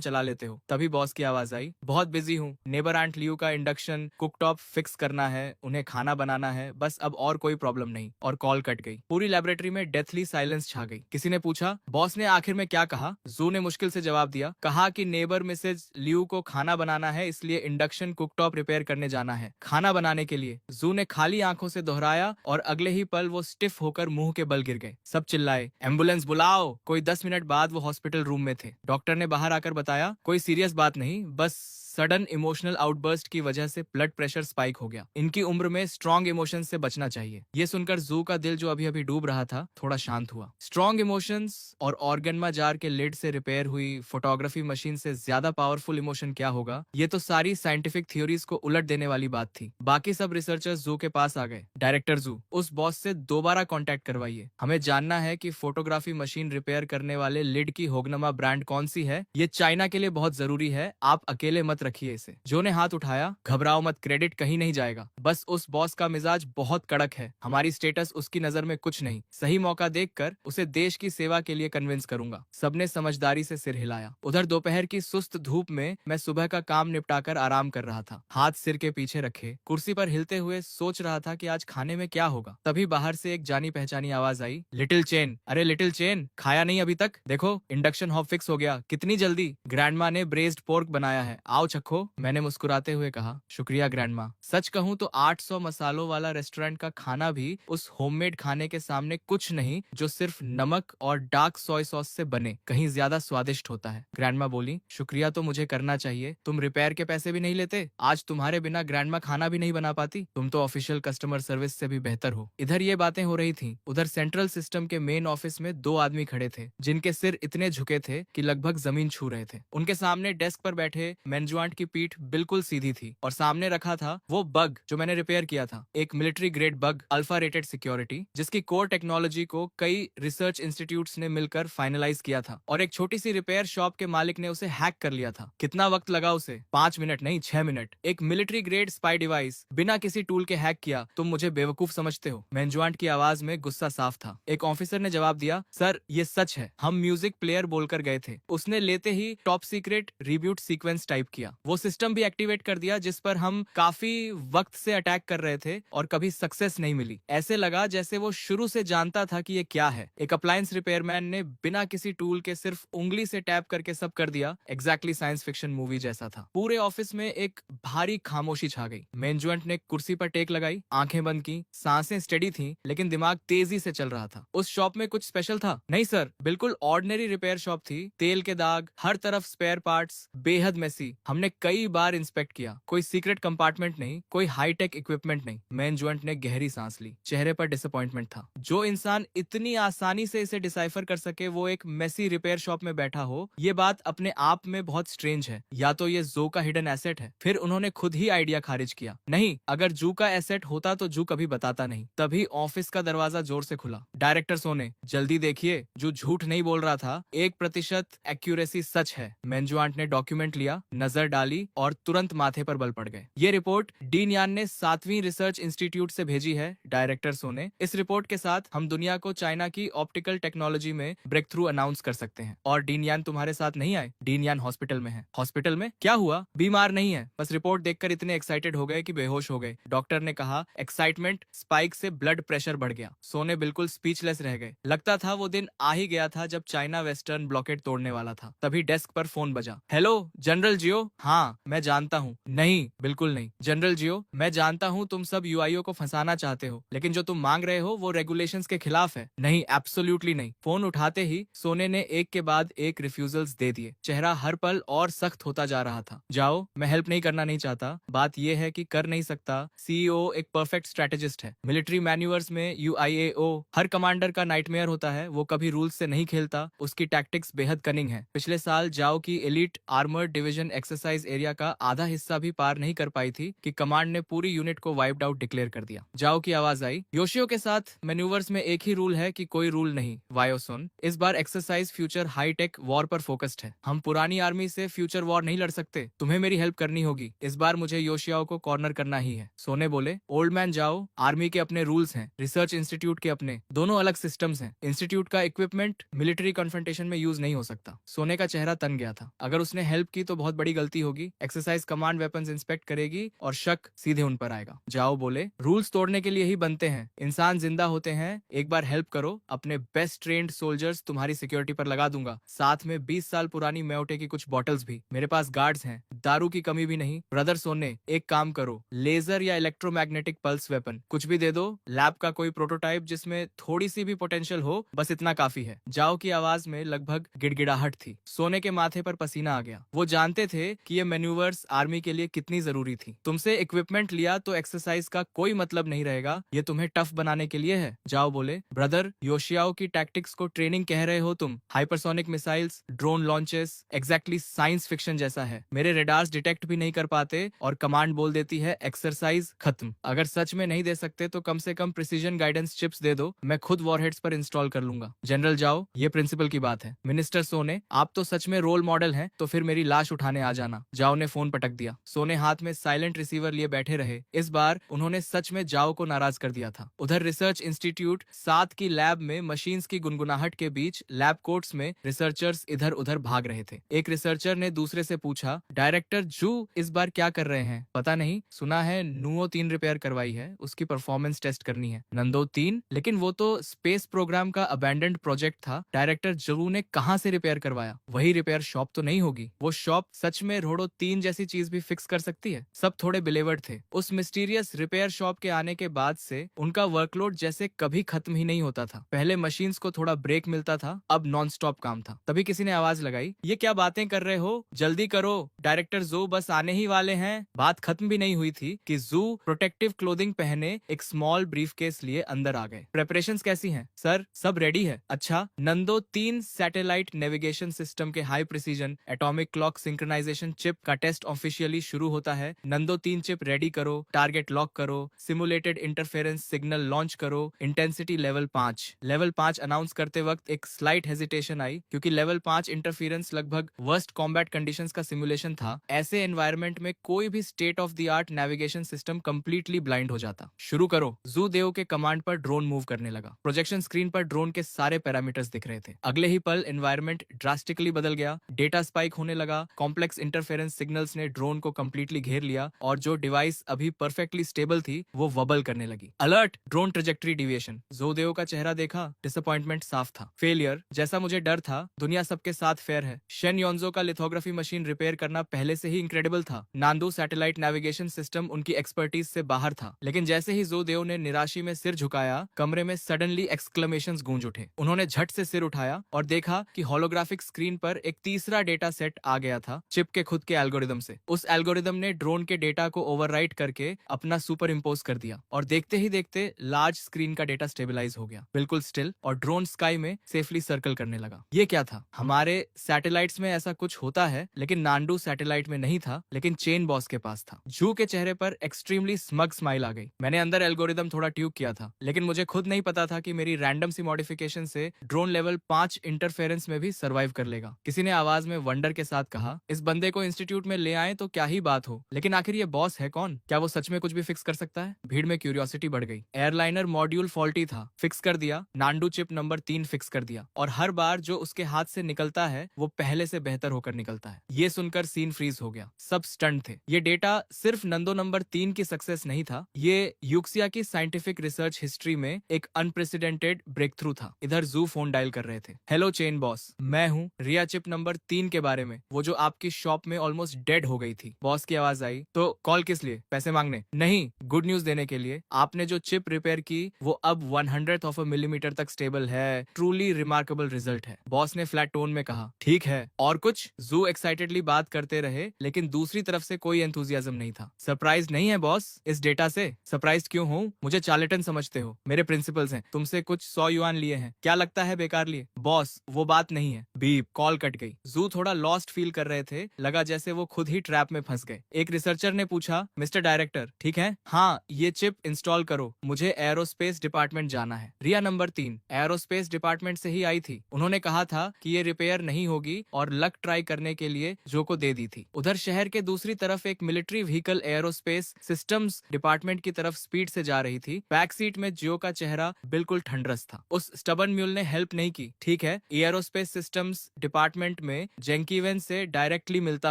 चला लेते हो। तभी बॉस की आवाज आई। बहुत बिजी हूँ, नेबर आंट लियू का इंडक्शन कुकटॉप फिक्स करना है, उन्हें खाना बनाना है, बस अब और कोई प्रॉब्लम नहीं। और कॉल कट गई। पूरी लैबोरेटरी में डेथली साइलेंस छा गई। किसी ने पूछा, बॉस ने आखिर में क्या कहा? जू ने मुश्किल से जवाब दिया। कहा कि नेबर मिसेज लियू को खाना बनाना है, इसलिए इंडक्शन कुकटॉप रिपेयर करने जाना है। खाना बनाने के लिए? जू ने खाली आंखों से दोहराया और अगले ही पल वो स्टिफ होकर मुंह के बल गिर गए। सब चिल्लाए, एम्बुलेंस बुलाओ। कोई 10 मिनट बाद वो हॉस्पिटल रूम में थे। डॉक्टर ने बाहर आकर बताया, कोई सीरियस बात नहीं, बस सडन इमोशनल आउटबर्स्ट की वजह से ब्लड प्रेशर स्पाइक हो गया। इनकी उम्र में स्ट्रॉन्ग इमोशंस से बचना चाहिए। ये सुनकर जू का दिल जो अभी अभी डूब रहा था थोड़ा शांत हुआ। स्ट्रॉन्ग इमोशंस और ऑर्गेनमा जार के लिड से रिपेयर हुई फोटोग्राफी मशीन से ज्यादा पावरफुल इमोशन क्या होगा? ये तो सारी साइंटिफिक थ्योरीज को उलट देने वाली बात थी। बाकी सब रिसर्चर्स जू के पास आ गए। डायरेक्टर जू, उस बॉस से दोबारा कॉन्टेक्ट करवाइए। हमें जानना है कि फोटोग्राफी मशीन रिपेयर करने वाले लिड की होगनमा ब्रांड कौन सी है। ये चाइना के लिए बहुत जरूरी है, आप अकेले मत रखिए इसे। जो ने हाथ उठाया। घबराओ मत, क्रेडिट कहीं नहीं जाएगा। बस उस बॉस का मिजाज बहुत कड़क है, हमारी स्टेटस उसकी नजर में कुछ नहीं। सही मौका देखकर उसे देश की सेवा के लिए कन्विंस करूंगा। सबने समझदारी से सिर हिलाया। उधर दोपहर की सुस्त धूप में मैं सुबह का काम निपटाकर आराम कर रहा था, हाथ सिर के पीछे रखे कुर्सी पर हिलते हुए सोच रहा था कि आज खाने में क्या होगा। तभी बाहर से एक जानी पहचानी आवाज आई। Little Chen. अरे लिटिल चेन, खाया नहीं अभी तक? देखो इंडक्शन हॉब फिक्स हो गया, कितनी जल्दी। ग्रैंडमा ने ब्रेस्ड पोर्क बनाया है, आओ चखो। मैंने मुस्कुराते हुए कहा। शुक्रिया ग्रैंडमा। सच कहूँ तो 800 मसालों वाला रेस्टोरेंट का खाना भी उस होममेड खाने के सामने कुछ नहीं, जो सिर्फ नमक और डार्क सोय सॉस से बने, कहीं ज्यादा स्वादिष्ट होता है। ग्रैंडमा बोली। शुक्रिया तो मुझे करना चाहिए, तुम रिपेयर के पैसे भी नहीं लेते। आज तुम्हारे बिना ग्रैंडमा खाना भी नहीं बना पाती। तुम तो ऑफिशियल कस्टमर सर्विस से भी बेहतर हो। इधर ये बातें हो रही थी। उधर सेंट्रल सिस्टम के मेन ऑफिस में 2 आदमी खड़े थे, जिनके सिर इतने झुके थे कि लगभग जमीन छू रहे थे। उनके सामने डेस्क पर बैठे मेन्जुआन ज्वाइंट की पीठ बिल्कुल सीधी थी और सामने रखा था वो बग जो मैंने रिपेयर किया था, एक military grade bug, alpha rated security, जिसकी कोर टेक्नोलॉजी को कई रिसर्च इंस्टीट्यूट्स ने मिलकर फाइनलाइज किया था और एक छोटी सी रिपेयर शॉप के मालिक ने उसे हैक कर लिया था। कितना वक्त लगा उसे? 5 मिनट नहीं, 6 मिनट। एक मिलिट्री ग्रेड स्पाई डिवाइस बिना किसी टूल के हैक किया, तुम मुझे बेवकूफ समझते हो? मेंजुआंट की आवाज में गुस्सा साफ था। एक ऑफिसर ने जवाब दिया, सर ये सच है, हम म्यूजिक प्लेयर बोलकर गए थे। उसने लेते ही top secret reboot sequence type किया, वो सिस्टम भी एक्टिवेट कर दिया जिस पर हम काफी वक्त से अटैक कर रहे थे और कभी सक्सेस नहीं मिली। ऐसे लगा जैसे वो शुरू से जानता था कि ये क्या है। एक अप्लायंस रिपेयरमैन ने बिना किसी टूल के सिर्फ उंगली से टैप करके सब कर दिया। एग्जैक्टली साइंस फिक्शन मूवी जैसा था। पूरे ऑफिस में एक भारी खामोशी छा गई। मेंजुएंट ने कुर्सी पर टेक लगाई, आंखें बंद की, सांसें स्टेडी थी लेकिन दिमाग तेजी से चल रहा था। उस शॉप में कुछ स्पेशल था? नहीं सर, बिल्कुल ऑर्डिनरी रिपेयर शॉप थी। तेल के दाग, हर तरफ स्पेयर पार्ट्स, बेहद मेसी। हमने कई बार इंस्पेक्ट किया, कोई सीक्रेट कंपार्टमेंट नहीं, कोई हाईटेक इक्विपमेंट नहीं। मेंजुएंट ने गहरी सांस ली, चेहरे पर डिसअपॉइंटमेंट था। जो इंसान इतनी आसानी से इसे डिसाइफर कर सके वो एक मेसी रिपेयर शॉप में बैठा हो, ये बात अपने आप में बहुत स्ट्रेंज है। या तो ये जू का हिडन एसेट है। फिर उन्होंने खुद ही आइडिया खारिज किया, नहीं, अगर जू का एसेट होता तो जू कभी बताता नहीं। तभी ऑफिस का दरवाजा जोर से खुला। डायरेक्टर सोने, जल्दी देखिए, जो झूठ नहीं बोल रहा था, 1% एक्यूरेसी सच है। मेंजुआंट ने डॉक्यूमेंट लिया, नजर डाली और तुरंत माथे पर बल पड़ गए। ये रिपोर्ट डीन यान ने 7वीं रिसर्च इंस्टीट्यूट से भेजी है, डायरेक्टर सोने। इस रिपोर्ट के साथ हम दुनिया को चाइना की ऑप्टिकल टेक्नोलॉजी में ब्रेक थ्रू अनाउंस कर सकते हैं। और डीन यान तुम्हारे साथ नहीं आए? डीन यान हॉस्पिटल में है। हॉस्पिटल में? क्या हुआ? बीमार नहीं है, बस रिपोर्ट देखकर इतने एक्साइटेड हो गए कि बेहोश हो गए। डॉक्टर ने कहा। एक्साइटमेंट स्पाइक से ब्लड प्रेशर बढ़ गया। सोने बिल्कुल स्पीचलेस रह गए। लगता था वो दिन आ ही गया था जब चाइना वेस्टर्न ब्लॉकेट तोड़ने वाला था। तभी डेस्क पर फोन बजा। हेलो जनरल जियो। हाँ मैं जानता हूँ। नहीं, बिल्कुल नहीं जनरल जियो, मैं जानता हूँ तुम सब यूआईओ को फंसाना चाहते हो, लेकिन जो तुम मांग रहे हो वो रेगुलेशंस के खिलाफ है। नहीं, एब्सोल्युटली नहीं। फोन उठाते ही सोने ने एक के बाद एक रिफ्यूजल्स दे दिए। चेहरा हर पल और सख्त होता जा रहा था। जाओ, मैं हेल्प नहीं करना नहीं चाहता, बात यह है कि कर नहीं सकता। सीईओ एक परफेक्ट स्ट्रेटेजिस्ट है। मिलिट्री मैन्यूअर्स में यूआईएओ हर कमांडर का नाइटमेयर होता है। वो कभी रूल्स से नहीं खेलता, उसकी टैक्टिक्स बेहद कनिंग है। पिछले साल जाओ की elite armoured division exercise area का आधा हिस्सा भी पार नहीं कर पाई थी कि कमांड ने पूरी यूनिट को वाइप्ड आउट डिक्लेयर कर दिया। जाओ की आवाज आई, योशियो के साथ मैन्यूवर्स में एक ही रूल है कि कोई रूल नहीं। वायो सुन, इस बार एक्सरसाइज फ्यूचर हाईटेक वॉर पर फोकस्ड है। हम पुरानी आर्मी से फ्यूचर वॉर नहीं लड़ सकते, तुम्हें मेरी हेल्प करनी होगी। इस बार मुझे योशियाओ को कॉर्नर करना ही है। सोने बोले, ओल्ड मैन जाओ, आर्मी के अपने रूल्स हैं, रिसर्च इंस्टीट्यूट के अपने, दोनों अलग सिस्टम्स हैं। इंस्टीट्यूट का इक्विपमेंट मिलिट्री कन्फ्रंटेशन में यूज नहीं हो सकता। सोने का चेहरा तन गया था। अगर उसने हेल्प की तो बहुत बड़ी गलती होगी। एक्सरसाइज कमांड वेपन्स इंस्पेक्ट करेगी और शक सीधे उन पर आएगा। जाओ बोले, रूल्स तोड़ने के लिए ही बनते हैं, इंसान जिंदा होते हैं। एक बार हेल्प करो, अपने बेस्ट ट्रेन्ड सोल्जर्स तुम्हारी सिक्योरिटी पर लगा दूंगा, साथ में 20 साल पुरानी म्योटे की कुछ बॉटल्स भी। मेरे पास गार्ड्स हैं, दारू की कमी भी नहीं। ब्रदर सोने, एक काम करो, लेजर या इलेक्ट्रोमैग्नेटिक पल्स वेपन कुछ भी दे दो। लैब का कोई प्रोटोटाइप जिसमें थोड़ी सी भी पोटेंशियल हो, बस इतना काफी है। जाओ की आवाज में लगभग गिड़गिड़ाहट थी। सोने के माथे पर पसीना आ गया। वो जानते थे कि ये मैन्यूवर्स आर्मी के लिए कितनी जरूरी थी। तुमसे इक्विपमेंट लिया तो एक्सरसाइज का कोई मतलब नहीं रहेगा, ये तुम्हें टफ बनाने के लिए है। जाओ बोले, ब्रदर योशियाओ की टैक्टिक्स को ट्रेनिंग कह रहे हो तुम? Hypersonic missiles, drone launches, exactly science fiction जैसा है। मेरे रेडार्स डिटेक्ट भी नहीं कर पाते और कमांड बोल देती है एक्सरसाइज खत्म। अगर सच में नहीं दे सकते तो कम से कम प्रिसीजन गाइडेंस चिप्स दे दो, मैं खुद वॉरहेड्स पर इंस्टॉल कर लूंगा। जनरल जाओ, ये प्रिंसिपल की बात है। मिनिस्टर सोने, आप तो सच में रोल मॉडल हैं, तो फिर मेरी लाश उठाने आ जाना। जाओ ने फोन पटक दिया। सोने हाथ में साइलेंट रिसीवर लिए बैठे रहे। इस बार उन्होंने सच में जाओ को नाराज कर दिया था। उधर रिसर्च इंस्टीट्यूट 7 की लैब में मशीन्स की गुनगुनाहट के बीच लैब कोट्स में रिसर्चर्स इधर उधर भाग रहे थे। एक रिसर्चर ने दूसरे से पूछा, डायरेक्टर जू इस बार क्या कर रहे हैं? पता नहीं, सुना है नुओ 3 रिपेयर करवाई है, उसकी परफॉर्मेंस टेस्ट करनी है। नंदो 3? लेकिन वो तो स्पेस प्रोग्राम का अबैंडन्ड प्रोजेक्ट था। डायरेक्टर जू ने कहाँ से रिपेयर करवाया? वही रिपेयर शॉप तो नहीं होगी? वो शॉप सच में रोडो 3 जैसी चीज भी फिक्स कर सकती है? सब थोड़े बिलेवर्ड थे। उस मिस्टीरियस रिपेयर शॉप के आने के बाद से उनका वर्कलोड जैसे कभी खत्म ही नहीं होता था। पहले मशीन्स को थोड़ा ब्रेक मिलता था, अब नॉन स्टॉप काम था। तभी किसी ने आवाज लगाई, ये क्या बातें कर रहे हो, जल्दी करो, डायरेक्टर जू बस आने ही वाले हैं। बात खत्म भी नहीं हुई थी कि जू प्रोटेक्टिव क्लोथिंग पहने एक स्मॉल ब्रीफकेस लिए अंदर आ गए। प्रेपरेशंस कैसी हैं? सर सब रेडी है। अच्छा, नंदो 3 सैटेलाइट नेविगेशन सिस्टम के high precision atomic clock synchronisation chip का टेस्ट ऑफिशियली शुरू होता है। नंदो 3 चिप रेडी करो, टारगेट लॉक करो, सिमुलेटेड इंटरफेरेंस सिग्नल लॉन्च करो, इंटेंसिटी लेवल 5। लेवल 5 अनाउंस करते वक्त एक स्लाइट हेजिटेशन आई क्योंकि लेवल 5 इंटरफेरेंस लगभग वर्स्ट कॉम्बैट कंडीशंस का सिमुलेशन था। ऐसे एनवायरनमेंट में कोई भी state of the art navigation system completely blind हो जाता। शुरू करो। जू देओ के कमांड पर ड्रोन मूव करने लगा। प्रोजेक्शन स्क्रीन पर ड्रोन के सारे पैरामीटर्स दिख रहे थे। अगले ही पल एनवायरनमेंट ड्रास्टिकली बदल गया। डेटा स्पाइक होने लगा। कॉम्प्लेक्स इंटरफेरेंस सिग्नल्स ने ड्रोन को कंप्लीटली घेर लिया और जो डिवाइस अभी परफेक्टली स्टेबल थी वो वबल करने लगी। Alert, drone trajectory deviation. जोदेओ का चेहरा देखा, डिसअपॉइंटमेंट साफ था। फेलियर, जैसा मुझे डर था। दुनिया सबके साथ फेयर है। शेन योंजो का लिथोग्राफी मशीन रिपेयर करना पहले से ही इनक्रेडिबल था। नांदू सैटेलाइट नेविगेशन सिस्टम उनकी एक्सपर्टीज से बाहर था। लेकिन जैसे ही जोदेओ ने निराशी में सिर झुकाया, कमरे में सडनली एक्सक्लेमेशंस गूंज उठे। उन्होंने झट से सिर उठाया और देखा कि होलोग्राफिक स्क्रीन पर एक तीसरा डेटा सेट आ गया था, चिप के खुद के एल्गोरिदम से। उस एल्गोरिदम ने ड्रोन के डेटा को ओवरराइट करके अपना सुपर इम्पोज कर दिया और देखते ही देखते लार्ज स्क्रीन का डेटा स्टेबलाइज हो गया, बिल्कुल स्टिल, और ड्रोन स्काई में सेफली सर्कल करने लगा। ये क्या था? हमारे सैटेलाइट्स में ऐसा कुछ होता है, लेकिन नांडू सैटेलाइट में नहीं था, लेकिन चेन बॉस के पास था। जू के चेहरे पर एक्सट्रीमली स्मग स्माइल आ गई। मैंने अंदर एल्गोरिदम थोड़ा ट्यूक किया था, लेकिन मुझे खुद नहीं पता था कि मेरी रैंडम सी मॉडिफिकेशन से ड्रोन लेवल 5 इंटरफेरेंस में भी सर्वाइव कर लेगा। किसी ने आवाज में वंडर के साथ कहा, इस बंदे को इंस्टीट्यूट में ले आए तो क्या ही बात हो, लेकिन आखिर ये बॉस है कौन? क्या वो सच में कुछ भी फिक्स कर सकता है? भीड़ में क्यूरियोसिटी बढ़ गई। एयरलाइनर मॉड्यूल फॉल्टी था, फिक्स कर दिया। नांडू चिप नंबर 3 फिक्स कर दिया, और हर बार जो उसके हाथ से निकलता है वो पहले से बेहतर होकर निकलता है। ये सुनकर सीन फ्रीज हो गया। सब स्टंट थे। ये डेटा सिर्फ नंदो नंबर 3 की सक्सेस नहीं था, ये यूक्सिया की साइंटिफिक रिसर्च हिस्ट्री में एक अनप्रेसिडेंटेड ब्रेक थ्रू था। इधर जू फोन डायल कर रहे थे। हेलो चेन बॉस, मैं हूँ। रिया चिप नंबर 3 के बारे में, वो जो आपकी शॉप में ऑलमोस्ट डेड हो गई थी। बॉस की आवाज आई। तो कॉल किस लिए? पैसे मांगने? नहीं, गुड न्यूज देने के लिए। आपने जो चिप रिपेयर की वो अब 100th ऑफ अ मिलीमीटर तक स्टेबल है। ट्रूली रिमार्केबल रिजल्ट है। बॉस ने फ्लैट टोन में कहा। ठीक है, और कुछ? जू एक्साइटेडली बात करते रहे, लेकिन दूसरी तरफ से कोई एंथुजियाज्म नहीं था। सरप्राइज नहीं है बॉस इस डेटा से? सरप्राइज क्यों हूँ? मुझे चार्लेटन समझते हो? मेरे प्रिंसिपल्स हैं, तुमसे कुछ 100 युआन लिए हैं। क्या लगता है बेकार लिए? बॉस, वो बात नहीं है। बीप, कॉल कट गई। जू थोड़ा लॉस्ट फील कर रहे थे। लगा जैसे वो खुद ही ट्रैप में फंस गए। एक रिसर्चर ने पूछा, मिस्टर डायरेक्टर ठीक है? हाँ, ये चिप इंस्टॉल करो, मुझे एरोस्पेस डिपार्टमेंट जाना है। रिया नंबर 3 एरोस्पेस डिपार्टमेंट से ही आई थी। उन्होंने कहा था कि ये रिपेयर नहीं होगी और लक ट्राई करने के लिए जो को दे दी थी। उधर शहर के दूसरी तरफ एक military vehicle aerospace systems department की तरफ स्पीड से जा रही थी। बैक सीट में जियो का चेहरा बिल्कुल ठंडरस था। उस स्टबन म्यूल ने हेल्प नहीं की। ठीक है, एरोस्पेस सिस्टम्स डिपार्टमेंट में जेंकीवेन से डायरेक्टली मिलता